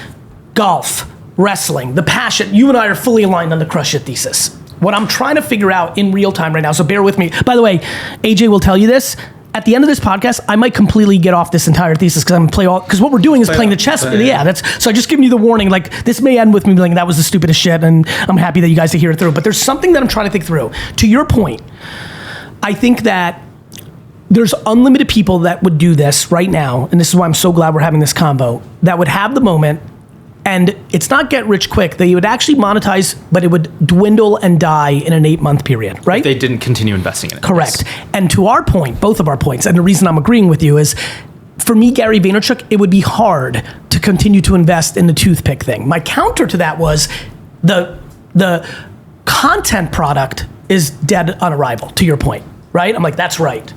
golf, wrestling, the passion. You and I are fully aligned on the crush it thesis. What I'm trying to figure out in real time right now, so bear with me. By the way, AJ will tell you this, at the end of this podcast, I might completely get off this entire thesis because what we're doing is playing the chess. Yeah, so I just giving you the warning, like this may end with me being like, that was the stupidest shit, and I'm happy that you guys are hear it through. But there's something that I'm trying to think through. To your point, I think that there's unlimited people that would do this right now, and this is why I'm so glad we're having this convo, that would have the moment, and it's not get rich quick. They would actually monetize, but it would dwindle and die in an 8-month period, right? If they didn't continue investing in it. Correct. Yes. And to our point, both of our points, and the reason I'm agreeing with you is, for me, Gary Vaynerchuk, it would be hard to continue to invest in the toothpick thing. My counter to that was the content product is dead on arrival, to your point, right? I'm like, that's right.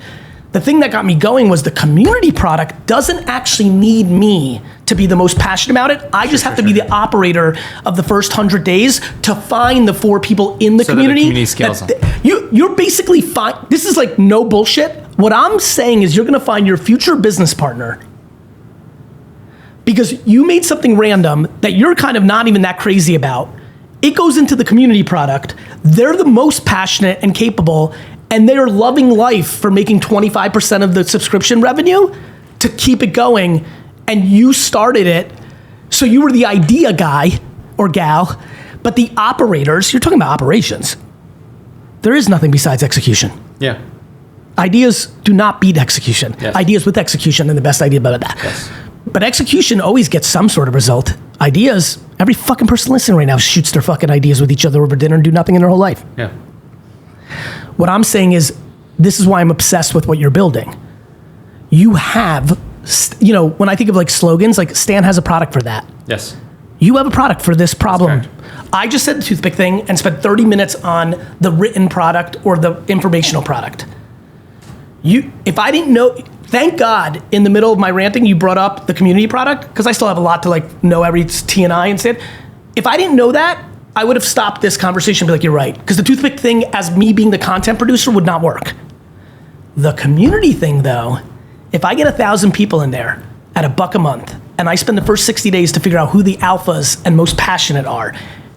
The thing that got me going was the community product doesn't actually need me to be the most passionate about it. I just have to be the operator of the first 100 days to find the 4 people in the community. That the community scales on. You're basically fine. This is like no bullshit. What I'm saying is you're gonna find your future business partner because you made something random that you're kind of not even that crazy about. It goes into the community product. They're the most passionate and capable, and they are loving life for making 25% of the subscription revenue to keep it going. And you started it, so you were the idea guy or gal, but the operators, you're talking about operations. There is nothing besides execution. Yeah. Ideas do not beat execution. Yes. Ideas with execution are the best idea about that. Yes. But execution always gets some sort of result. Ideas, every fucking person listening right now shoots their fucking ideas with each other over dinner and do nothing in their whole life. Yeah. What I'm saying is, this is why I'm obsessed with what you're building. You have, when I think of like slogans, like Stan has a product for that. Yes. You have a product for this problem. That's I just said the toothpick thing and spent 30 minutes on the written product or the informational product. If I didn't know, thank God in the middle of my ranting, you brought up the community product, because I still have a lot to like know every T and I instead. If I didn't know that, I would have stopped this conversation and be like, you're right. Because the toothpick thing, as me being the content producer, would not work. The community thing, though, if I get 1,000 people in there at $1 a month, and I spend the first 60 days to figure out who the alphas and most passionate are,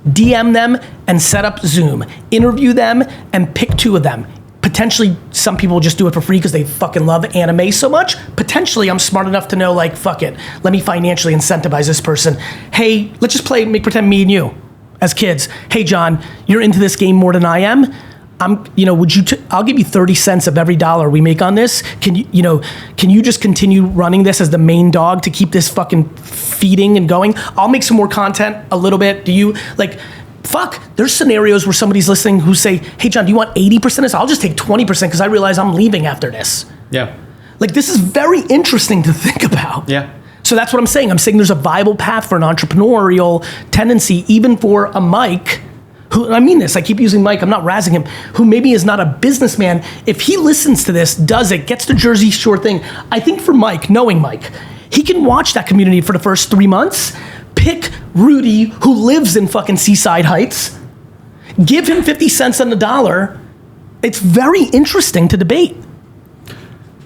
DM them and set up Zoom, interview them and pick 2 of them. Potentially, some people just do it for free because they fucking love anime so much. Potentially, I'm smart enough to know, like, fuck it, let me financially incentivize this person. Hey, let's just make pretend me and you. As kids, hey John, you're into this game more than I am. I'll give you 30 cents of every dollar we make on this. Can you just continue running this as the main dog to keep this fucking feeding and going? I'll make some more content a little bit. There's scenarios where somebody's listening who say, hey John, do you want 80% of this? I'll just take 20% because I realize I'm leaving after this. Yeah. Like, this is very interesting to think about. Yeah. So that's what I'm saying. I'm saying there's a viable path for an entrepreneurial tendency, even for a Mike, who, I mean this, I keep using Mike, I'm not razzing him, who maybe is not a businessman. If he listens to this, does it, gets the Jersey Shore thing, I think for Mike, knowing Mike, he can watch that community for the first 3 months, pick Rudy, who lives in fucking Seaside Heights, give him 50 cents on the dollar. It's very interesting to debate.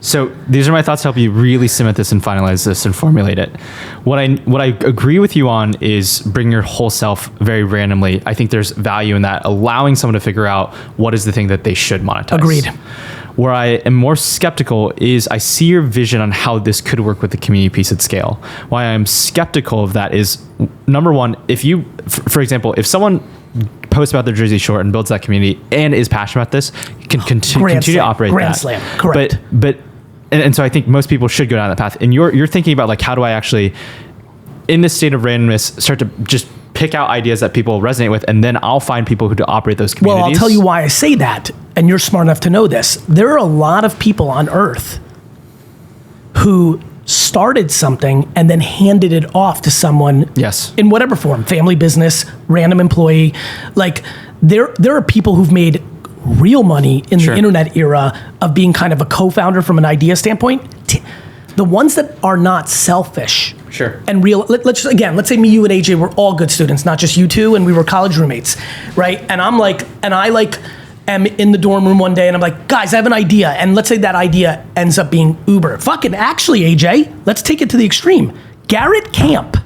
So these are my thoughts to help you really cement this and finalize this and formulate it. What I agree with you on is bring your whole self very randomly. I think there's value in that, allowing someone to figure out what is the thing that they should monetize. Agreed. Where I am more skeptical is I see your vision on how this could work with the community piece at scale. Why I'm skeptical of that is, number one, if you, for example, if someone posts about their Jersey Shore and builds that community and is passionate about this, can continue to operate Grand that. Slam, correct. And so I think most people should go down that path. And you're thinking about like, how do I actually, in this state of randomness, start to just pick out ideas that people resonate with, and then I'll find people who to operate those communities. Well, I'll tell you why I say that, and you're smart enough to know this. There are a lot of people on Earth who started something and then handed it off to someone in whatever form, family business, random employee. Like there are people who've made real money in the internet era of being kind of a co-founder from an idea standpoint. The ones that are not selfish and real, let's say me, you, and AJ were all good students, not just you two, and we were college roommates, right? And I am in the dorm room one day and I'm like, guys, I have an idea. And let's say that idea ends up being Uber. Fucking actually, AJ, let's take it to the extreme. Garrett Camp. Do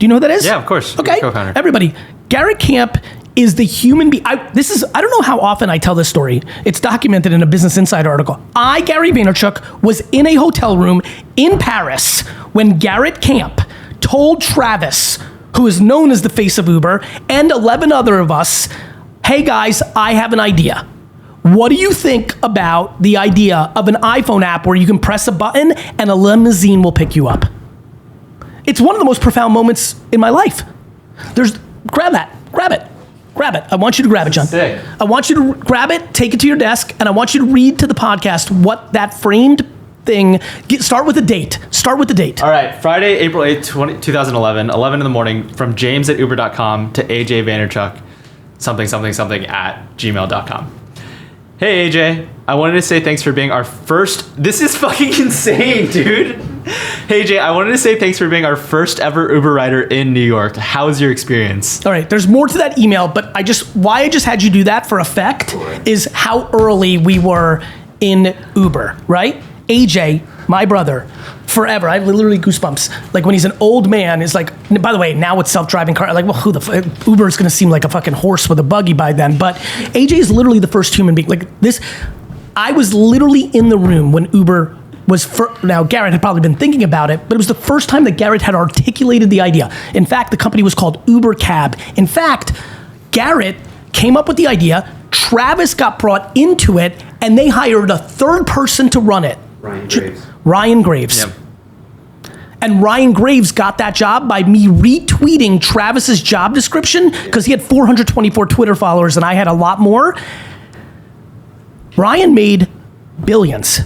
you know who that is? Yeah, of course. Okay, everybody. Garrett Camp is the human being. I don't know how often I tell this story. It's documented in a Business Insider article. Gary Vaynerchuk, was in a hotel room in Paris when Garrett Camp told Travis, who is known as the face of Uber, and 11 other of us, hey guys, I have an idea. What do you think about the idea of an iPhone app where you can press a button and a limousine will pick you up? It's one of the most profound moments in my life. Grab it. I want you to grab it, John. Sick. I want you to grab it, take it to your desk, and I want you to read to the podcast what that framed thing, start with the date. All right, Friday, April 8th, 2011, 11 in the morning, from james@uber.com to AJ Vaynerchuk, something at gmail.com. Hey AJ, I wanted to say thanks for being our first, this is fucking insane, dude. Hey AJ, I wanted to say thanks for being our first ever Uber rider in New York. How was your experience? All right, there's more to that email, but why I just had you do that for effect is how early we were in Uber, right? AJ, my brother, forever, I have literally goosebumps. Like when he's an old man, is like, by the way, now it's self-driving car, like, well, Uber is gonna seem like a fucking horse with a buggy by then, but AJ is literally the first human being, like this, I was literally in the room when Uber was, now Garrett had probably been thinking about it, but it was the first time that Garrett had articulated the idea. In fact, the company was called Uber Cab. In fact, Garrett came up with the idea, Travis got brought into it, and they hired a third person to run it. Ryan Graves. Yep. And Ryan Graves got that job by me retweeting Travis's job description because he had 424 Twitter followers and I had a lot more. Ryan made billions.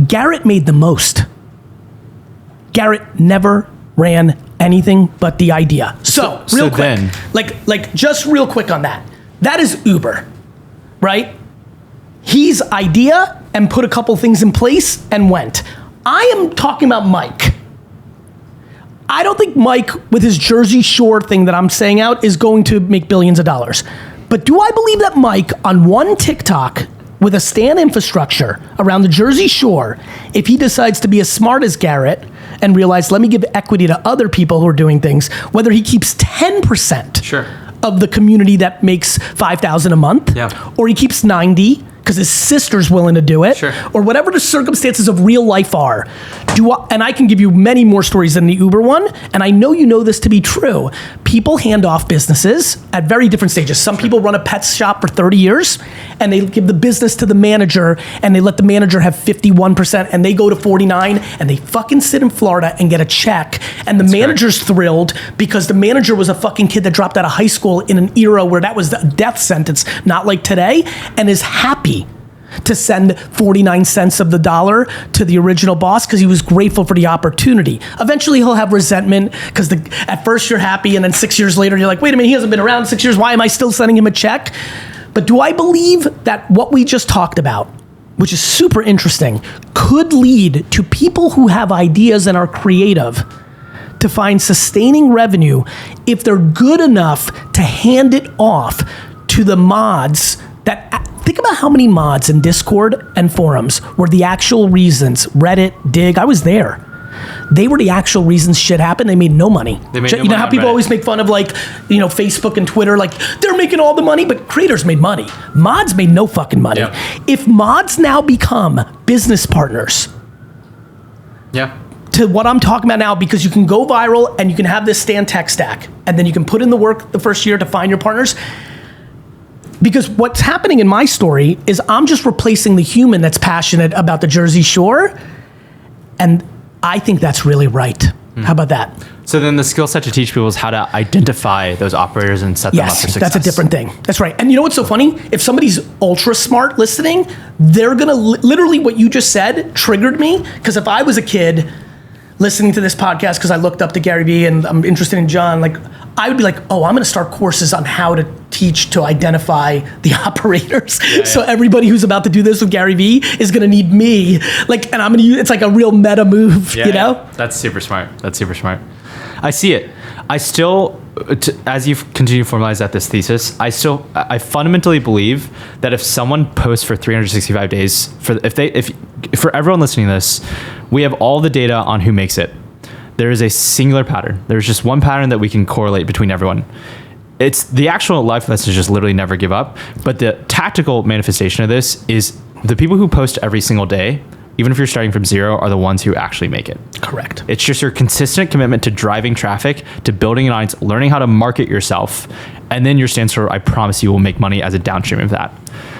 Garrett made the most. Garrett never ran anything but the idea. So real quick, then, like just real quick on that. That is Uber, right? He's idea and put a couple things in place and went. I am talking about Mike. I don't think Mike, with his Jersey Shore thing that I'm saying out, is going to make billions of dollars. But do I believe that Mike, on one TikTok, with a stand infrastructure around the Jersey Shore, if he decides to be as smart as Garrett and realize, let me give equity to other people who are doing things, whether he keeps 10% of the community that makes $5,000 a month, or he keeps 90 because his sister's willing to do it, or whatever the circumstances of real life are. And I can give you many more stories than the Uber one, and I know you know this to be true. People hand off businesses at very different stages. Some people run a pet shop for 30 years, and they give the business to the manager, and they let the manager have 51%, and they go to 49, and they fucking sit in Florida and get a check, and the manager's thrilled because the manager was a fucking kid that dropped out of high school in an era where that was a death sentence, not like today, and is happy. to send 49 cents of the dollar to the original boss because he was grateful for the opportunity. Eventually he'll have resentment because at first you're happy and then 6 years later you're like, wait a minute, he hasn't been around 6 years. Why am I still sending him a check? But do I believe that what we just talked about, which is super interesting, could lead to people who have ideas and are creative to find sustaining revenue if they're good enough to hand it off to the mods that, think about how many mods in Discord and forums were the actual reasons, Reddit, Dig, I was there. They were the actual reasons shit happened. They made no money. They made no you know money how on people Reddit. always make fun of Facebook and Twitter, like they're making all the money, but creators made money. Mods made no fucking money. Yeah. If mods now become business partners, Yeah. to what I'm talking about now, because you can go viral and you can have this stand tech stack and then you can put in the work the first year to find your partners. Because what's happening in my story is I'm just replacing the human that's passionate about the Jersey Shore. And I think that's really right. How about that? So then the skill set to teach people is how to identify those operators and set them up for Yes, success. that's a different thing. That's right. And you know what's so funny? If somebody's ultra smart listening, they're gonna literally what you just said triggered me. Because if I was a kid listening to this podcast because I looked up to GaryVee and I'm interested in John, like I would be like, oh, I'm gonna start courses on how to teach to identify the operators. So everybody who's about to do this with GaryVee is gonna need me. Like, and I'm gonna use, it's like a real meta move, you know? Yeah. That's super smart. That's super smart. I see it. I still, as you continue to formalize this thesis, I fundamentally believe that if someone posts for 365 days, for everyone listening to this, we have all the data on who makes it. There is a singular pattern. There's just one pattern that we can correlate between everyone. It's the actual life lesson is just literally never give up. But the tactical manifestation of this is the people who post every single day, even if you're starting from zero, are the ones who actually make it. Correct. It's just your consistent commitment to driving traffic, to building an audience, learning how to market yourself, and then your stance for, I promise you will make money as a downstream of that.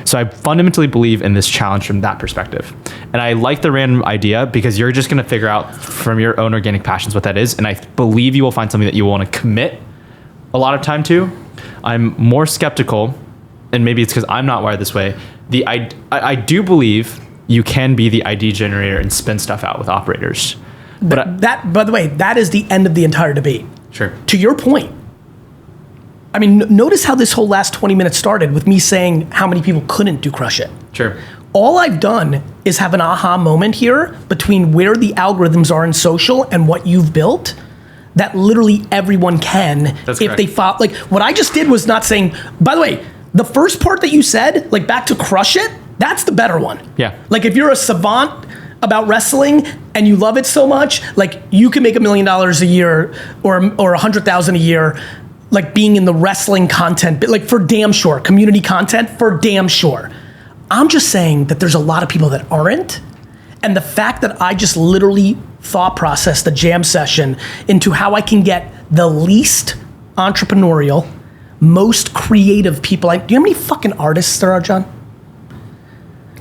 So I fundamentally believe in this challenge from that perspective. And I like the random idea because you're just going to figure out from your own organic passions what that is. And I believe you will find something that you want to commit a lot of time to. I'm more skeptical, and maybe it's because I'm not wired this way. I do believe you can be the ID generator and spin stuff out with operators. But That, by the way, that is the end of the entire debate. Sure. To your point, I mean, notice how this whole last 20 minutes started with me saying how many people couldn't do Crush It. Sure. All I've done is have an aha moment here between where the algorithms are in social and what you've built that literally everyone can That's if correct. they follow. Like what I just did was not saying, by the way, the first part that you said, like back to Crush It, that's the better one. Yeah. Like if you're a savant about wrestling and you love it so much, like you can make $1 million a year or 100,000 a year, like being in the wrestling content, like for damn sure, community content for damn sure. I'm just saying that there's a lot of people that aren't. And the fact that I just literally thought processed the jam session into how I can get the least entrepreneurial, most creative people. Do you know how many fucking artists there are, John?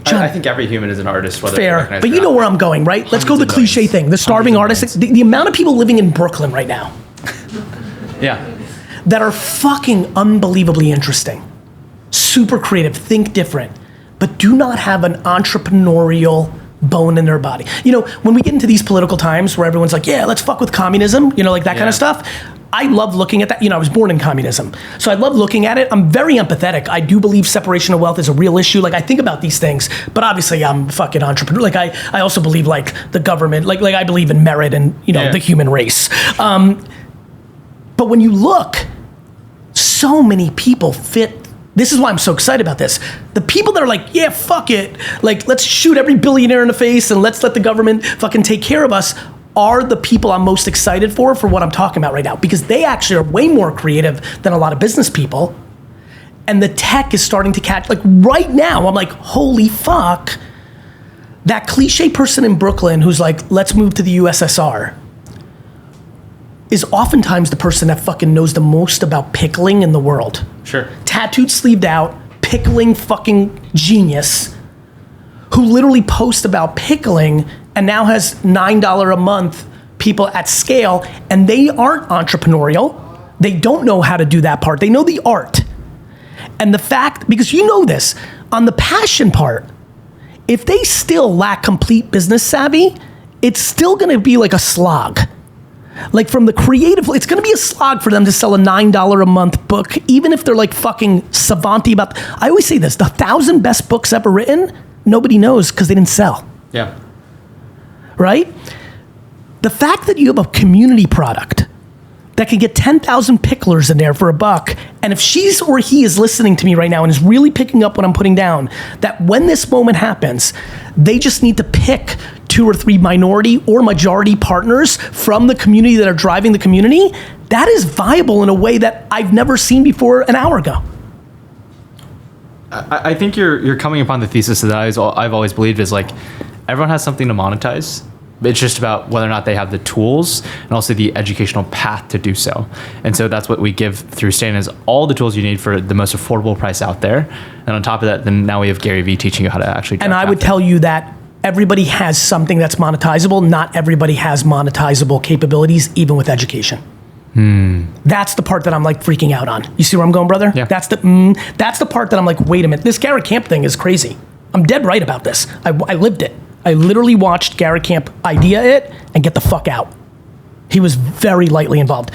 I think every human is an artist, whether they're Fair, recognized but or you know not. where I'm going, right? Let's go the Hundreds of cliche millions. thing. The starving Hundreds of artists, the amount of people living in Brooklyn right now Yeah. that are fucking unbelievably interesting, super creative, think different, but do not have an entrepreneurial bone in their body. You know, when we get into these political times where everyone's like, yeah, let's fuck with communism, you know, like that kind Yeah. of stuff. I love looking at that. You know, I was born in communism. So I love looking at it. I'm very empathetic. I do believe separation of wealth is a real issue. Like I think about these things, but obviously I'm a fucking entrepreneur. Like I also believe like the government, like I believe in merit and, you know, Yeah. the human race. But when you look, so many people fit. This is why I'm so excited about this. The people that are like, yeah, fuck it. Like, let's shoot every billionaire in the face and let's let the government fucking take care of us are the people I'm most excited for what I'm talking about right now. Because they actually are way more creative than a lot of business people. And the tech is starting to catch, like right now, I'm like, holy fuck. That cliche person in Brooklyn who's like, let's move to the USSR is oftentimes the person that fucking knows the most about pickling in the world. Sure. Tattooed, sleeved out, pickling fucking genius who literally posts about pickling and now has $9 a month people at scale, and they aren't entrepreneurial. They don't know how to do that part. They know the art. And the fact, because you know this, on the passion part, if they still lack complete business savvy, it's still going to be like a slog. Like from the creative, it's going to be a slog for them to sell a $9 a month book, even if they're like fucking savanty about. I always say this: the 1,000 best books ever written, nobody knows because they didn't sell. Yeah. Right? The fact that you have a community product that can get 10,000 picklers in there for $1, and if she's or he is listening to me right now and is really picking up what I'm putting down, that when this moment happens, they just need to pick 2 or 3 minority or majority partners from the community that are driving the community, that is viable in a way that I've never seen before an hour ago. I think you're coming upon the thesis that I've always believed is like everyone has something to monetize. It's just about whether or not they have the tools and also the educational path to do so. And so that's what we give through Stan is all the tools you need for the most affordable price out there. And on top of that, then now we have GaryVee teaching you how to actually. And I would tell you that everybody has something that's monetizable. Not everybody has monetizable capabilities, even with education. That's the part that I'm like freaking out on. You see where I'm going, brother? Yeah. That's the part that I'm like, wait a minute, this Garrett Camp thing is crazy. I'm dead right about this. I lived it. I literally watched Garrett Camp idea it and get the fuck out. He was very lightly involved.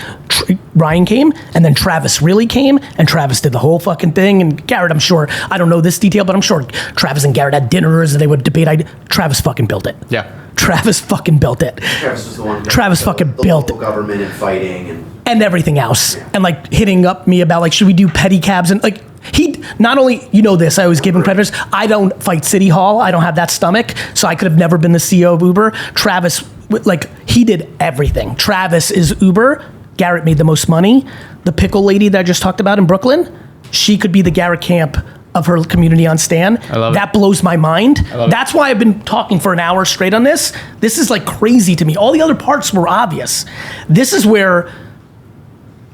Ryan came, and then Travis really came, and Travis did the whole fucking thing. And Garrett, I'm sure, I don't know this detail, but I'm sure Travis and Garrett had dinners and they would debate. Travis fucking built it. Yeah. Travis fucking built it. Travis was the one. Travis fucking built the local government and fighting and everything else, and like hitting up me about like, should we do pedicabs and like. He not only, you know this, I always give him credit. I don't fight City Hall. I don't have that stomach, so I could have never been the CEO of Uber. Travis, like, he did everything. Travis is Uber. Garrett made the most money. The pickle lady that I just talked about in Brooklyn, she could be the Garrett Camp of her community on Stan. I love it. That blows my mind. That's why I've been talking for an hour straight on this. This is like crazy to me. All the other parts were obvious. This is where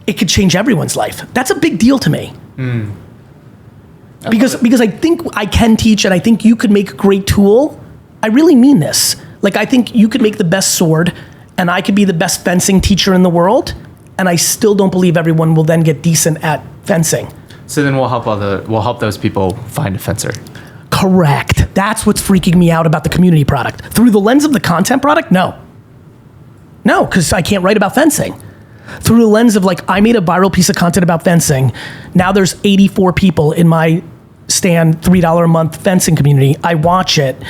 it could change everyone's life. That's a big deal to me. Because I think I can teach, and I think you could make a great tool. I really mean this. Like, I think you could make the best sword, and I could be the best fencing teacher in the world, and I still don't believe everyone will then get decent at fencing. So then we'll help those people find a fencer. Correct. That's what's freaking me out about the community product. Through the lens of the content product, no, because I can't write about fencing. Through the lens of like, I made a viral piece of content about fencing. Now there's 84 people in my Stan $3 a month fencing community. I watch it.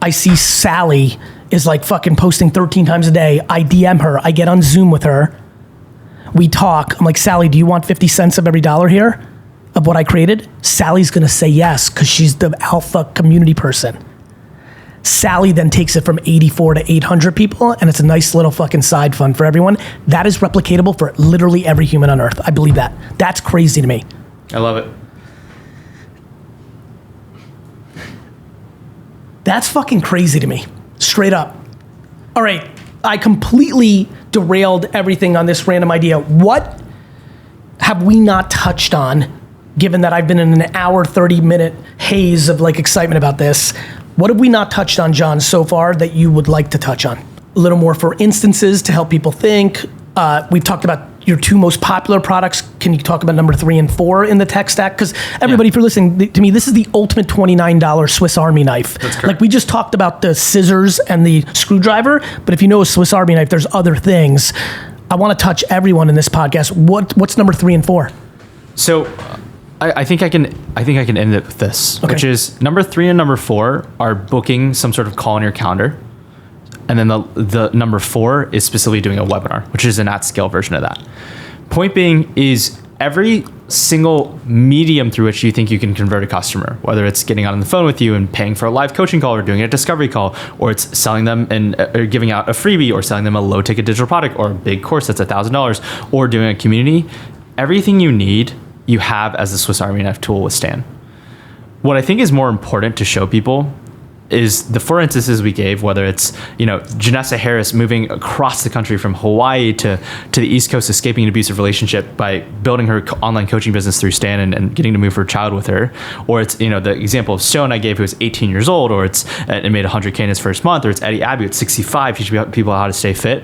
I see Sally is like fucking posting 13 times a day. I DM her. I get on Zoom with her. We talk. I'm like, Sally, do you want 50 cents of every dollar here of what I created? Sally's going to say yes because she's the alpha community person. Sally then takes it from 84 to 800 people, and it's a nice little fucking side fund for everyone. That is replicatable for literally every human on earth. I believe that. That's crazy to me. I love it. That's fucking crazy to me. Straight up. All right, I completely derailed everything on this random idea. What have we not touched on, given that I've been in an hour, 30-minute haze of like excitement about this? What have we not touched on, John, so far that you would like to touch on? A little more for instances to help people think. We've talked about your 2 most popular products. Can you talk about number 3 and 4 in the tech stack? Because everybody, if you're listening to me, this is the ultimate $29 Swiss Army knife. That's correct. Like we just talked about the scissors and the screwdriver, but if you know a Swiss Army knife, there's other things. I want to touch everyone in this podcast. What's number 3 and 4? So I think I can end it with this, Okay. which is number 3 and number 4 are booking some sort of call in your calendar. And then the number 4 is specifically doing a webinar, which is an at-scale version of that. Point being is every single medium through which you think you can convert a customer, whether it's getting on the phone with you and paying for a live coaching call or doing a discovery call, or it's selling them and or giving out a freebie or selling them a low-ticket digital product or a big course that's $1,000 or doing a community, everything you need, you have as a Swiss Army knife tool with Stan. What I think is more important to show people is the 4 instances we gave, whether it's, Janessa Harris moving across the country from Hawaii to the East Coast, escaping an abusive relationship by building her online coaching business through Stan and getting to move her child with her. Or it's, the example of Stone I gave who was 18 years old, or it made 100K in his first month, or it's Eddie Abbey at 65, teaching people how to stay fit.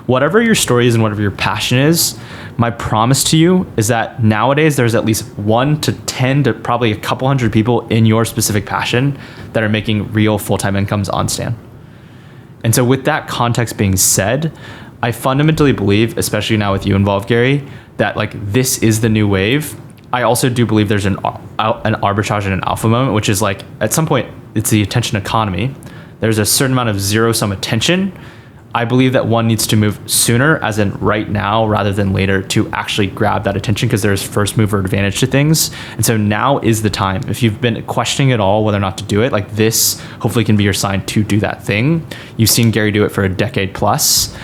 whatever your story is and whatever your passion is, my promise to you is that nowadays there's at least 1 to 10 to probably a couple hundred people in your specific passion that are making real full-time incomes on Stan. And so with that context being said, I fundamentally believe, especially now with you involved, Gary, that like this is the new wave. I also do believe there's an arbitrage and an alpha moment, which is like at some point it's the attention economy. There's a certain amount of zero-sum attention. I believe that one needs to move sooner, as in right now rather than later, to actually grab that attention because there's first mover advantage to things. And so now is the time. If you've been questioning at all whether or not to do it, like this hopefully can be your sign to do that thing. You've seen Gary do it for a decade plus.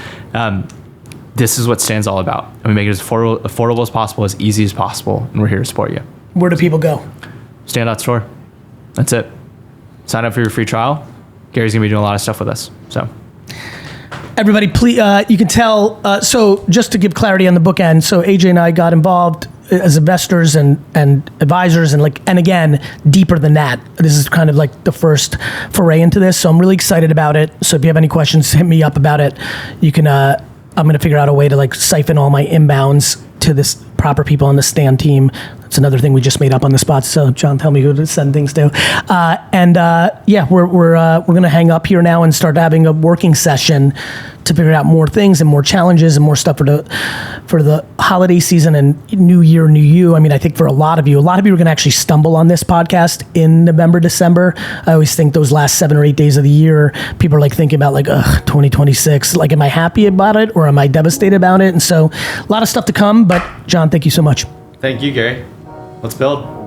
This is what Stan's all about. And we make it as affordable as possible, as easy as possible, and we're here to support you. Where do people go? Stan.store. That's it. Sign up for your free trial. Gary's gonna be doing a lot of stuff with us. So everybody, please, you can tell, so just to give clarity on the bookend, so AJ and I got involved as investors and advisors and again, deeper than that. This is kind of like the first foray into this, so I'm really excited about it. So if you have any questions, hit me up about it. You can, I'm gonna figure out a way to like siphon all my inbounds to this proper people on the Stan team. That's another thing we just made up on the spot. So John, tell me who to send things to. Yeah, we're gonna hang up here now and start having a working session to figure out more things and more challenges and more stuff for the holiday season and new year, new you. I mean, I think for a lot of you are gonna actually stumble on this podcast in November, December. I always think those last 7 or 8 days of the year, people are like thinking about like, 2026. Like, am I happy about it or am I devastated about it? And so a lot of stuff to come, but John, thank you so much. thank you, Gary. Let's build.